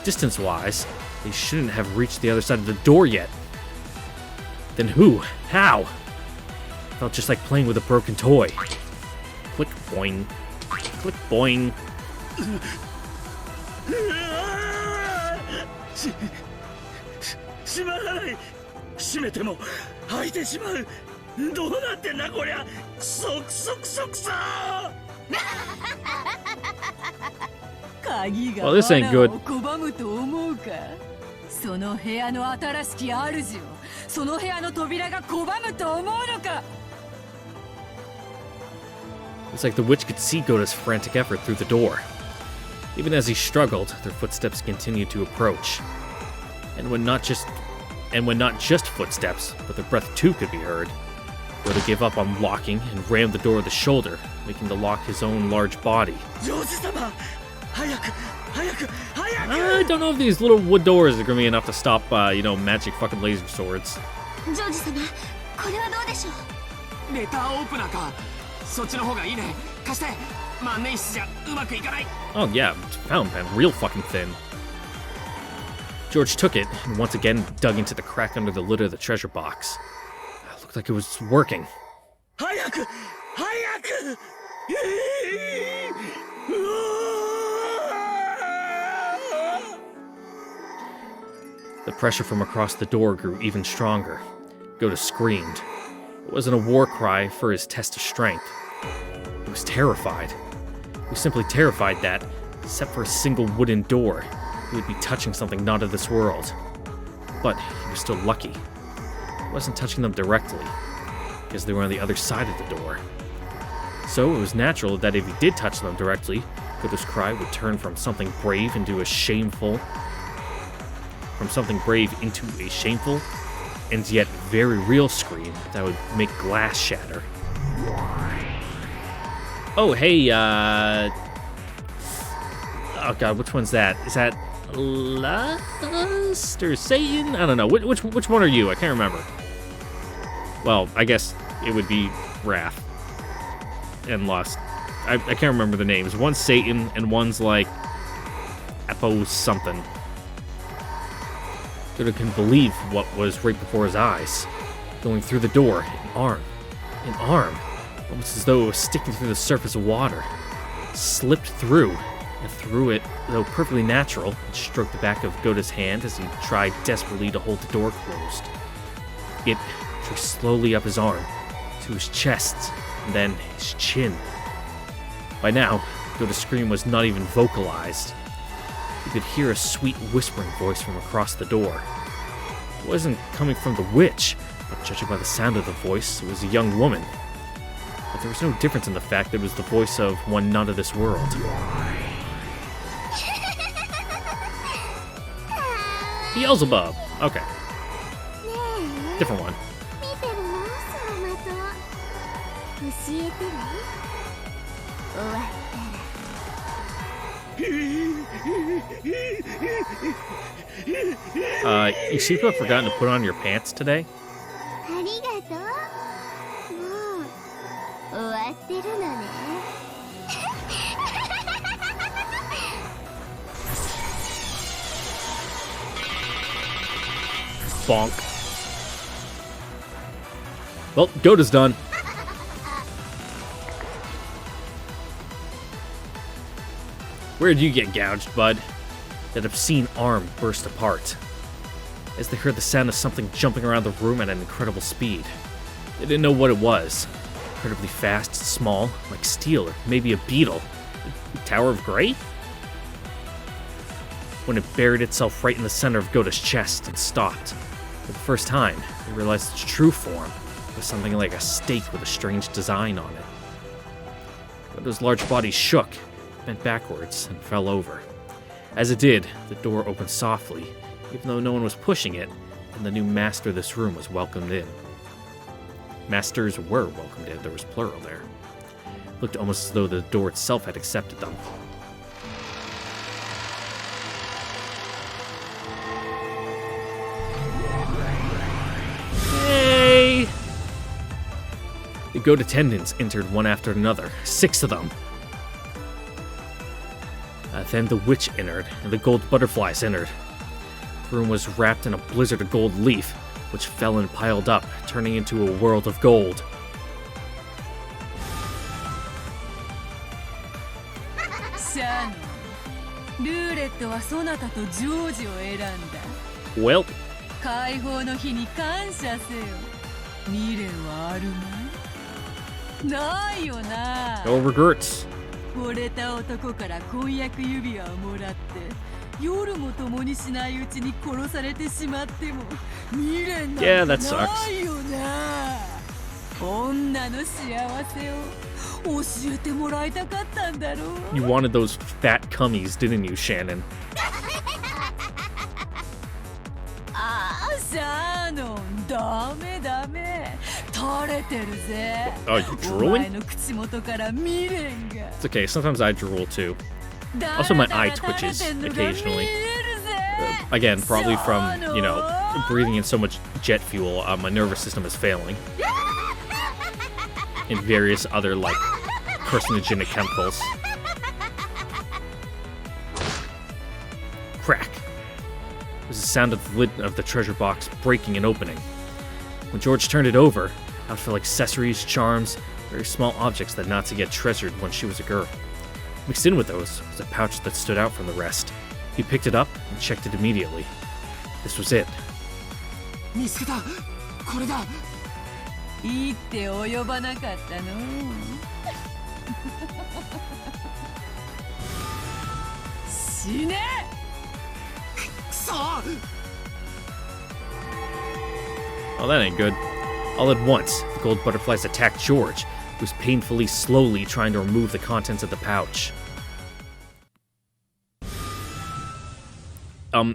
Distance-wise, they shouldn't have reached the other side of the door yet. Then who? How? Felt just like playing with a broken toy. Click boing. Click boing. 閉まらない。閉めても開いてしまう。どうなってんだこりゃ。クソクソクソクソ。鍵が Well, this ain't good. 拒むと思うか。その部屋の新しき主をその部屋の扉が拒むと思うのか。 It's like the witch could see Goda's frantic effort through the door. Even as he struggled, their footsteps continued to approach. And when not just footsteps, but their breath too could be heard, Goda gave up on locking and rammed the door with the shoulder, making the lock his own large body. I don't know if these little wood doors are gonna be enough to stop, magic fucking laser swords. ジョージ様、これはどうでしょう。レターオープナーか。そっちの方がいいね。貸して。万年筆じゃうまくいかない。 Oh yeah, fountain pen, real fucking thin. George took it and once again dug into the crack under the lid of the treasure box. It looked like it was working. 早く早く。The pressure from across the door grew even stronger. Goda screamed. It wasn't a war cry for his test of strength. He was terrified. He was simply terrified that, except for a single wooden door, he would be touching something not of this world. But he was still lucky. He wasn't touching them directly, because they were on the other side of the door. So it was natural that if he did touch them directly, Koto's cry would turn from something brave into a shameful, and yet very real scream that would make glass shatter. Oh, hey, oh god, which one's that? Is that Lust or Satan? I don't know. Which one are you? I can't remember. Well, I guess it would be Wrath and Lust. I can't remember the names. One's Satan and one's like Apo something. Koto couldn't believe what was right before his eyes. Going through the door, an arm, almost as though it was sticking through the surface of water. Slipped through, and through it, though perfectly natural, and stroked the back of Gota's hand as he tried desperately to hold the door closed. It drew slowly up his arm, to his chest, and then his chin. By now, Gota's scream was not even vocalized. You could hear a sweet whispering voice from across the door. It wasn't coming from the witch, but judging by the sound of the voice, it was a young woman. But there was no difference in the fact that it was the voice of one not of this world. Beelzebub. Okay. Different one. You seem to have forgotten to put on your pants today. Bonk. Well, Gota's done. Where'd you get gouged, bud? That obscene arm burst apart. As they heard the sound of something jumping around the room at an incredible speed. They didn't know what it was. Incredibly fast, small, like steel, or maybe a beetle. A Tower of Grey? When it buried itself right in the center of Gota's chest and stopped. For the first time, they realized its true form was something like a stake with a strange design on it. Gota's large body shook, bent backwards, and fell over. As it did, the door opened softly, even though no one was pushing it, and the new master of this room was welcomed in. Masters were welcomed in, there was plural there. It looked almost as though the door itself had accepted them. Hey! The goat attendants entered one after another, 6 of them. Then the witch entered, and the gold butterflies entered. The room was wrapped in a blizzard of gold leaf, which fell and piled up, turning into a world of gold. Well. No regrets. 惚れた男から婚約指輪をもらって夜も共にしないうちに殺されてしまっても未練なんてないよな。女の幸せを教えてもらいたかったんだろう。 You wanted those fat cummies, didn't you, Shannon? ああ、シャノン、ダメダメ。垂れてるぜ。Oh, you drooling? お前の口元から未練が。 It's okay, sometimes I drool too. Also, my eye twitches occasionally. Again, probably from, you know, breathing in so much jet fuel, my nervous system is failing. And various other, like, carcinogenic chemicals. Crack. It was the sound of the lid of the treasure box breaking and opening. When George turned it over, out fell accessories, charms, very small objects that Natsuki had treasured when she was a girl. Mixed in with those was a pouch that stood out from the rest. He picked it up and checked it immediately. This was it. 見つけた。これだ。いいって及ばなかったの。死ね。くそ。 Oh, that ain't good. All at once, the gold butterflies attacked George, who was painfully slowly trying to remove the contents of the pouch.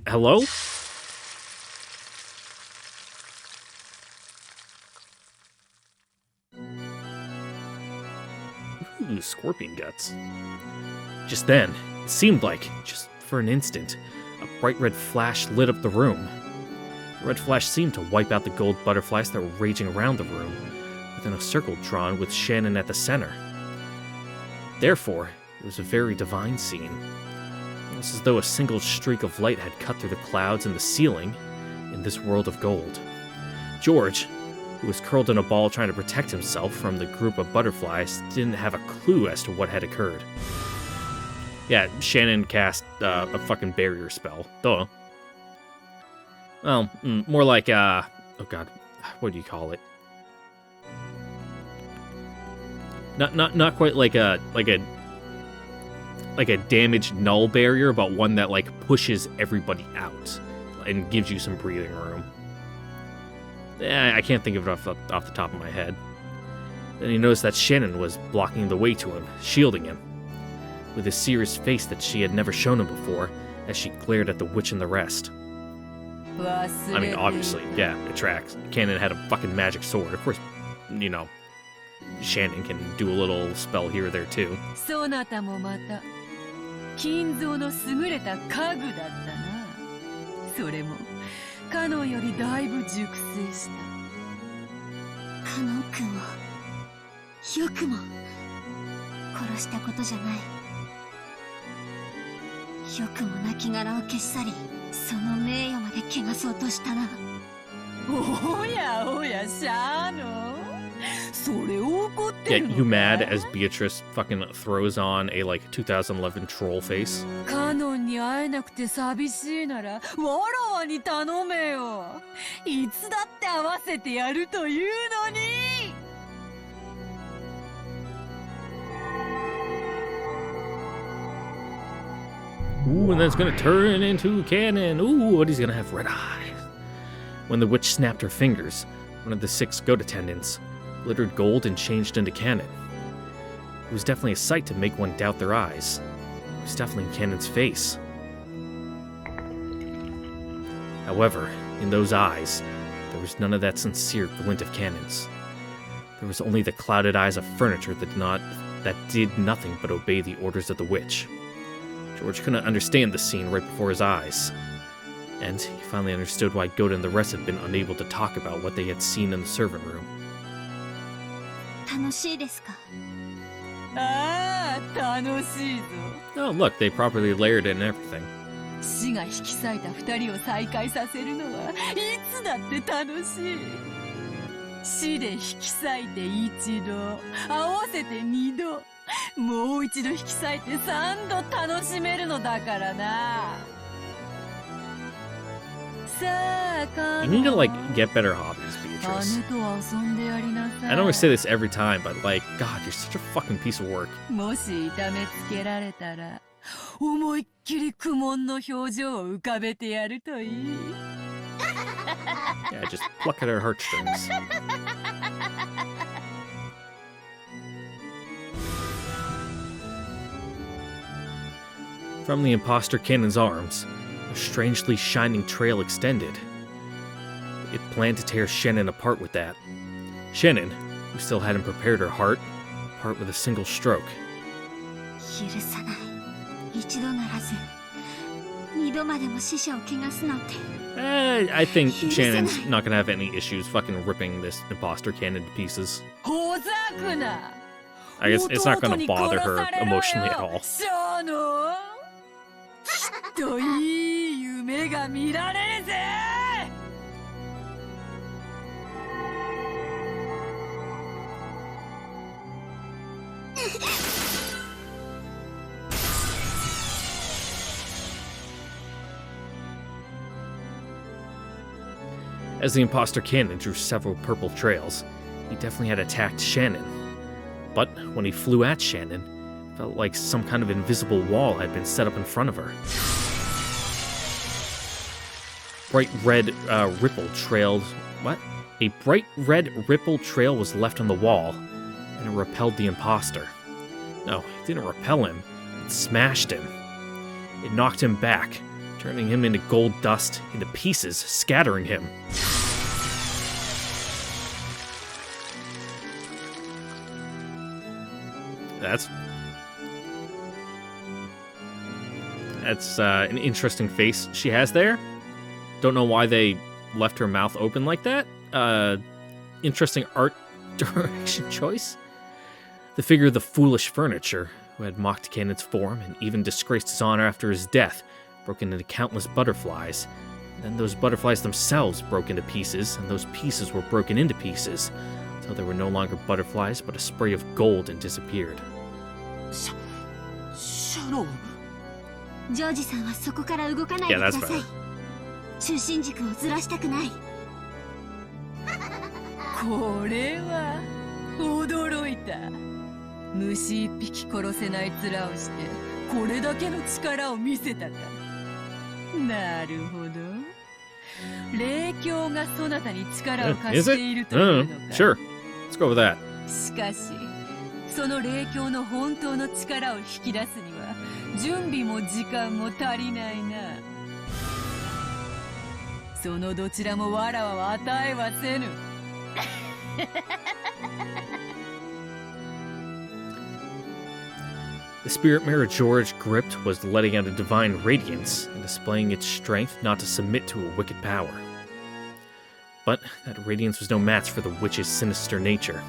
Hello? Ooh, scorpion guts. Just then, it seemed like, just for an instant, a bright red flash lit up the room. The red flash seemed to wipe out the gold butterflies that were raging around the room, within a circle drawn with Shannon at the center. Therefore, it was a very divine scene. Almost as though a single streak of light had cut through the clouds and the ceiling in this world of gold. George, who was curled in a ball trying to protect himself from the group of butterflies, didn't have a clue as to what had occurred. Yeah, Shannon cast a fucking barrier spell. Duh. Well, more like, oh god, what do you call it? Not quite like a damaged null barrier, but one that like pushes everybody out and gives you some breathing room. I can't think of it off the top of my head. Then he noticed that Shannon was blocking the way to him, shielding him, with a serious face that she had never shown him before, as she glared at the witch and the rest. I mean, obviously, yeah, it tracks. Cannon had a fucking magic sword. Of course, you know, Shannon can do a little spell here or there too. そなたもまた金蔵の優れた家具だったな。それもカノンよりだいぶ熟成した。カノン君をよくも殺したことじゃない。よくも亡骸を消し去り、その名誉まで汚そうとしたな。おやおや、シャーノ。それを怒って Get るのか you mad as Beatrice fucking throws on a like 2011 troll face. カノンに会えなくて寂しいならわらわに頼めよ。いつだって会わせてやるというのに。 Ooh, and then it's gonna turn into cannon. Ooh, but he's gonna have red eyes. When the witch snapped her fingers, one of the 6 goat attendants glittered gold and changed into cannon. It was definitely a sight to make one doubt their eyes. It was definitely Cannon's face. However, in those eyes, there was none of that sincere glint of Cannon's. There was only the clouded eyes of furniture that did nothing but obey the orders of the witch. George couldn't understand the scene right before his eyes, and he finally understood why Goat and the rest had been unable to talk about what they had seen in the servant room. 楽しいですか？ああ、楽しいぞ。 Oh, look, they properly layered it and everything. 死が引き裂いた2人を再会させるのはいつだって楽しい。死で引き裂いて1度、合わせて2度、もう一度引き裂いて3度楽しめるのだからな。さあ、カノン。 You need to, like, get better hobbies, Beatrice. 姉と遊んでやりなさい。 I don't always say this every time, but, like, God, you're such a fucking piece of work. もし痛めつけられたら、思いっきり苦悶の表情を浮かべてやるといい。 Yeah, just pluck at her heartstrings. From the imposter Cannon's arms, a strangely shining trail extended. It planned to tear Shannon apart with that. Shannon, who still hadn't prepared her heart, apart with a single stroke. 許さない。一度ならず、二度までも死者を汚すなんて。 I think Shannon's not gonna have any issues fucking ripping this imposter cannon to pieces. ほざくな。 I guess it's not gonna bother her emotionally at all. シャーノ。きっといい夢が見られるぜ。 As the imposter cannon drew several purple trails, he definitely had attacked Shannon. But when he flew at Shannon, Felt like some kind of invisible wall had been set up in front of her. Bright red ripple trailed... What? A bright red ripple trail was left on the wall, and it repelled the imposter. No, it didn't repel him. It smashed him. It knocked him back, turning him into gold dust, into pieces, scattering him. That's an interesting face she has there. Don't know why they left her mouth open like that. Interesting art direction choice. The figure of the foolish furniture, who had mocked Kanon's form and even disgraced his honor after his death, broken into countless butterflies. And then those butterflies themselves broke into pieces, and those pieces were broken into pieces, until there were no longer butterflies but a spray of gold and disappeared. シャロン。ジョージさんはそこから動かないでください。中心軸をずらしたくない。これは驚いた。虫一匹殺せない面をしてこれだけの力を見せたか。なるほど。霊境がそなたに力を貸しているというのか。Sure. Let's go with that. しかしその霊境の本当の力を引き出すには準備も時間も足りないな。そのどちらもわらわは与えはせぬ。The spirit mirror George gripped was letting out a divine radiance and displaying its strength not to submit to a wicked power. But that radiance was no match for the witch's sinister nature.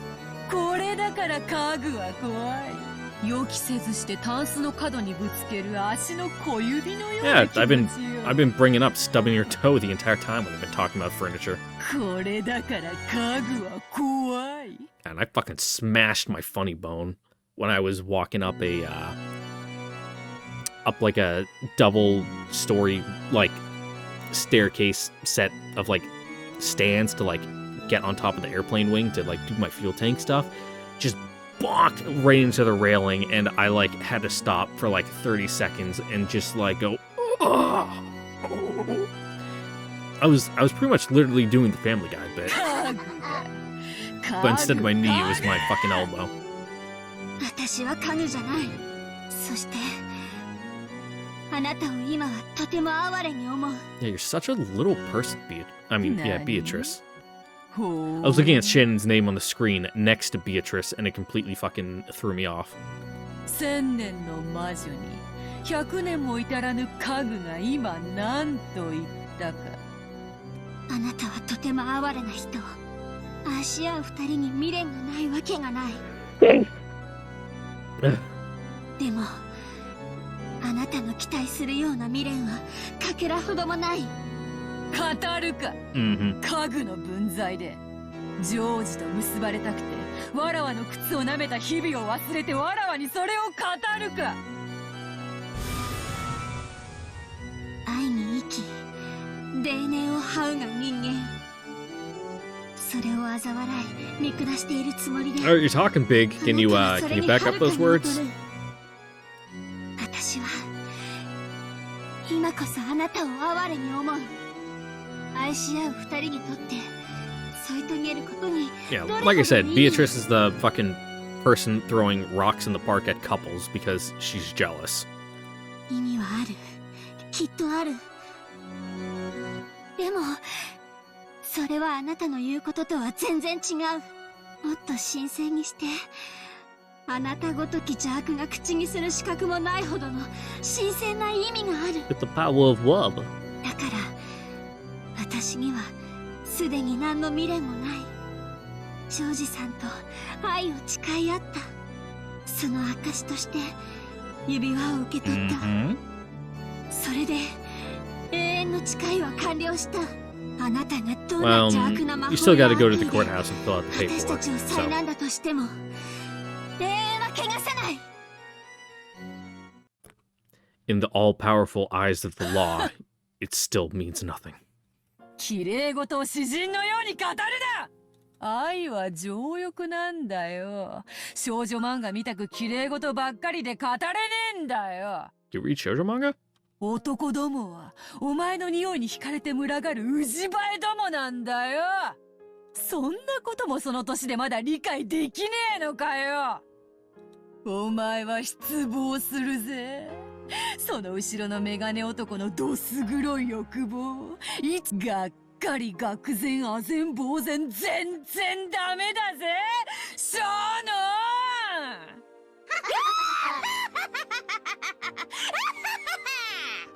これだから家具は怖い。予期せずしてタンスの角にぶつける足の小指のような気持ちよ。I've been bringing up stubbing your toe the entire time when I've been talking about furniture. これだから家具は怖い。And I fucking smashed my funny bone when I was walking up like a double story like staircase set of like stands to like get on top of the airplane wing to like do my fuel tank stuff. Just bonked right into the railing, and I like had to stop for like 30 seconds and just like go. Oh. I was pretty much literally doing the Family Guy bit, but instead of my knee, it was my fucking elbow. 私は家具じゃない。そしてあなたを今はとても哀れに思う。 Yeah, you're such a little person, Beatrice. I was looking at Shannon's name on the screen next to Beatrice, and it completely fucking threw me off. 1000年の魔女に100年も至らぬ家具が今何と言ったか。あなたはとても哀れな人。愛し合う二人に未練がないわけがない。でもあなたの期待するような未練はかけらほどもない。語るか、家具の分際でジョージと結ばれたくてわらわの靴を舐めた日々を忘れてわらわにそれを語るか。愛に生き泥念を這うが人間。それを嘲笑い見下しているつもりで。Oh, you're talking big. Can you back up those words? 私は今こそあなたを哀れに思う。愛し合う二人にとって添い遂げることに。Yeah, like I said, Beatrice is the fucking person throwing rocks in the park at couples because she's jealous. 意味はある。きっとある。でもそれはあなたの言うこととは全然違う。もっと新鮮にして。あなたごとき邪悪が口にする資格もないほどの新鮮な意味がある。 With the power of love. だから私にはすでに何の未練もない。ジョージさんと愛を誓い合った。その証として指輪を受け取った。それで永遠の誓いは完了した。あなたがどんな邪悪な魔法や悪意で私たちを災難だとしても永遠は汚さない。 In the all-powerful eyes of the law, it still means nothing. 綺麗事を詩人のように語るな。愛は情欲なんだよ。少女漫画見たく綺麗事ばっかりで語れねえんだよ。Do you read shoujo manga? 男どもはお前の匂いに惹かれて群がるウジバエどもなんだよ。そんなこともその年でまだ理解できねえのかよ。お前は失望するぜ。その後ろのメガネ男のどす黒い欲望。いつがっかり愕然唖然呆然全然ダメだぜショーノ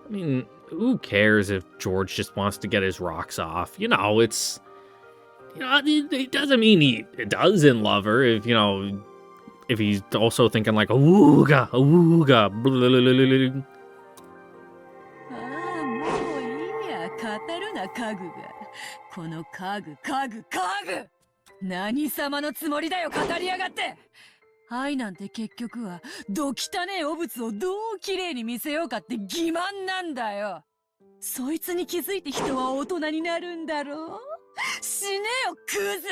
I mean, who cares if George just wants to get his rocks off? You know, it's... You know, it doesn't mean he doesn't love her if, you know... If he's also thinking like, awooga, awooga, blablabla. ああ、もういいや、語るな家具が。この家具。何様のつもりだよ、語りやがって。愛なんて結局はど汚ねえ汚物をどう綺麗に見せようかって欺瞞なんだよ。そいつに気づいて人は大人になるんだろう。死ねよクズ。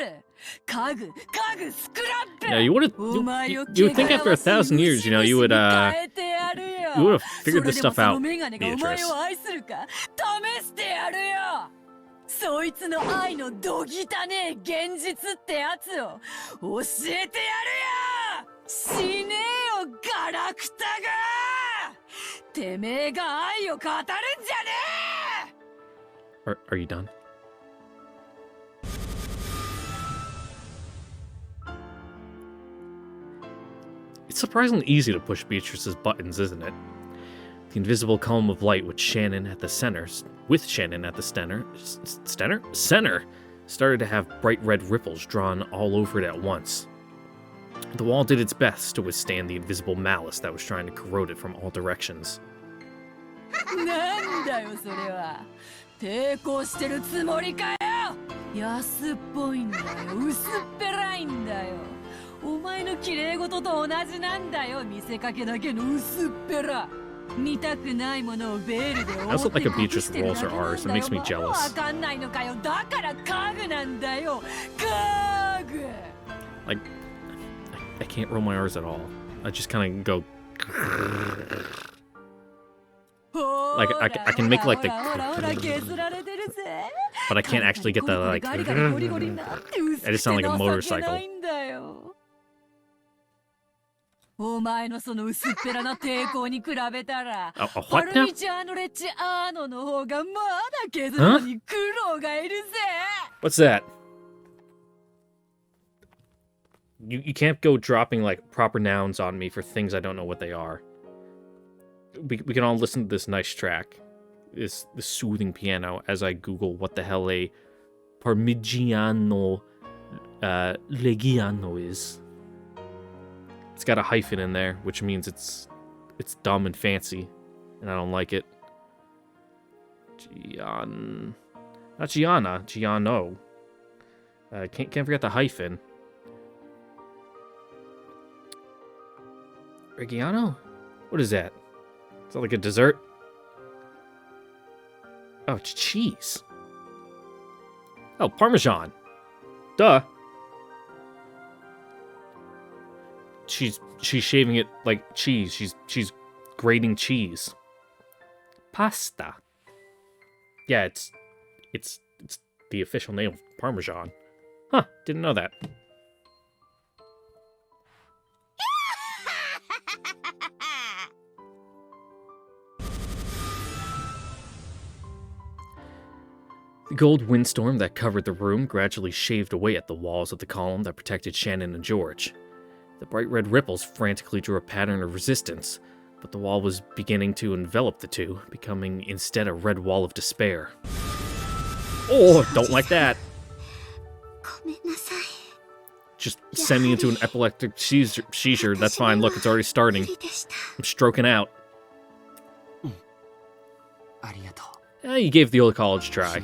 家具スクラップ。Yeah, you would think after 1,000 years, you know, you would have figured this stuff out, Beatrice. 試してやるよ。そいつの愛のど汚ねえ現実ってやつを教えてやるよ。死ねよガラクタが。てめえが愛を語るんじゃねえ。 Are you done? It's surprisingly easy to push Beatrice's buttons, isn't it? The invisible column of light with Shannon at the center, started to have bright red ripples drawn all over it at once. The wall did its best to withstand the invisible malice that was trying to corrode it from all directions. なんだよそれは。抵抗してるつもりかよ。安っぽいんだよ。薄っぺらいんだよ。お前の綺麗事と同じなんだよ。見せかけだけの薄っぺら。見たくないものをベールで覆って隠してるだけなんだよ。It makes me jealous. わかんないのかよ。だから家具なんだよ。家具。Like, I can't roll my R's at all. I just kind of go. Like I can make like the, but I can't actually get the like. I just sound like a motorcycle. お前のその薄っぺらな抵抗に比べたら、what アルミチアーノレッチアーノの方がまだ削るのに苦労がいるぜ。What's that? You can't go dropping like proper nouns on me for things I don't know what they are. We can all listen to this nice track, this soothing piano as I Google what the hell a Parmigiano Reggiano is. It's got a hyphen in there, which means it's dumb and fancy, and I don't like it. Not Gianna, Giano. Can't forget the hyphen. Reggiano? What is that? Is that like a dessert? Oh, it's cheese. Oh, Parmesan. Duh. She's shaving it like cheese. She's grating cheese. Pasta. Yeah, it's the official name of Parmesan. Huh, didn't know that. The gold windstorm that covered the room gradually shaved away at the walls of the column that protected Shannon and George. The bright red ripples frantically drew a pattern of resistance, but the wall was beginning to envelop the two, becoming instead a red wall of despair. Oh, don't like that! Just send me into an epileptic seizure, that's fine. Look, it's already starting. I'm stroking out. You gave the old college try.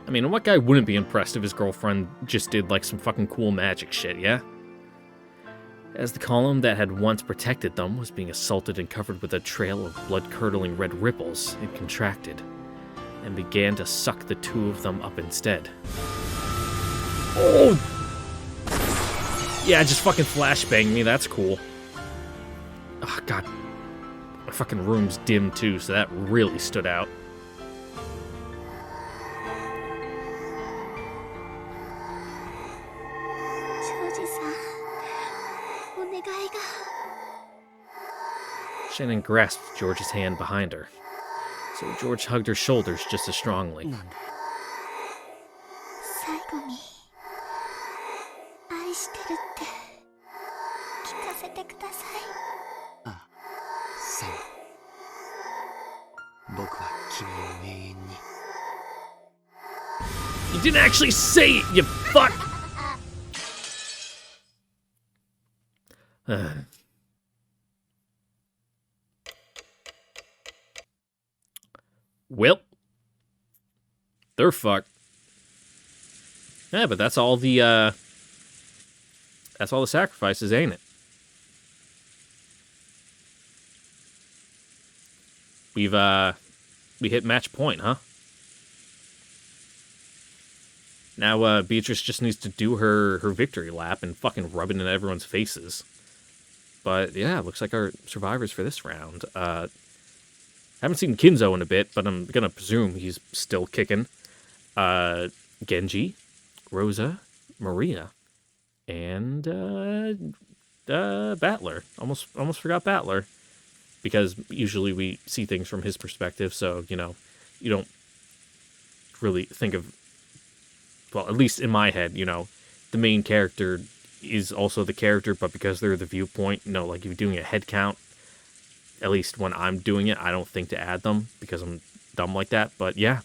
I mean, what guy wouldn't be impressed if his girlfriend just did, like, some fucking cool magic shit, yeah? As the column that had once protected them was being assaulted and covered with a trail of blood-curdling red ripples, it contracted, and began to suck the two of them up instead. Oh! Yeah, just fucking flashbang me, that's cool. Oh, God. My fucking room's dim, too, so that really stood out. Shannon grasped George's hand behind her, so George hugged her shoulders just as strongly. You didn't actually say it, you fuck! Well, they're fucked. Yeah, but that's all the sacrifices, ain't it? We hit match point, huh? Now, Beatrice just needs to do her victory lap and fucking rub it in everyone's faces. But, yeah, looks like our survivors for this round. Haven't seen Kinzo in a bit, but I'm gonna presume he's still kicking. Genji, Rosa, Maria, and Battler. Almost forgot Battler, because usually we see things from his perspective, so, you know, you don't really think of, well, at least in my head, you know, the main character is also the character, but because they're the viewpoint, you know, like if you're doing a head count, at least when I'm doing it, I don't think to add them because I'm dumb like that. But yeah,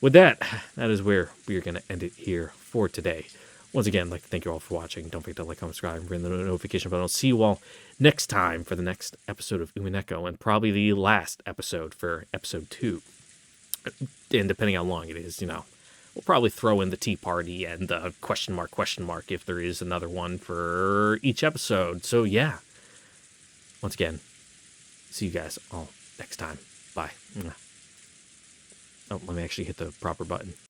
with that is where we are going to end it here for today. Once again, I'd like to thank you all for watching. Don't forget to like, comment, subscribe, and ring the notification bell. I'll see you all next time for the next episode of Umineko, and probably the last episode for episode 2. And depending how long it is, you know, we'll probably throw in the tea party and the question mark if there is another one for each episode. So yeah, once again, see you guys all next time. Bye. Oh, let me actually hit the proper button.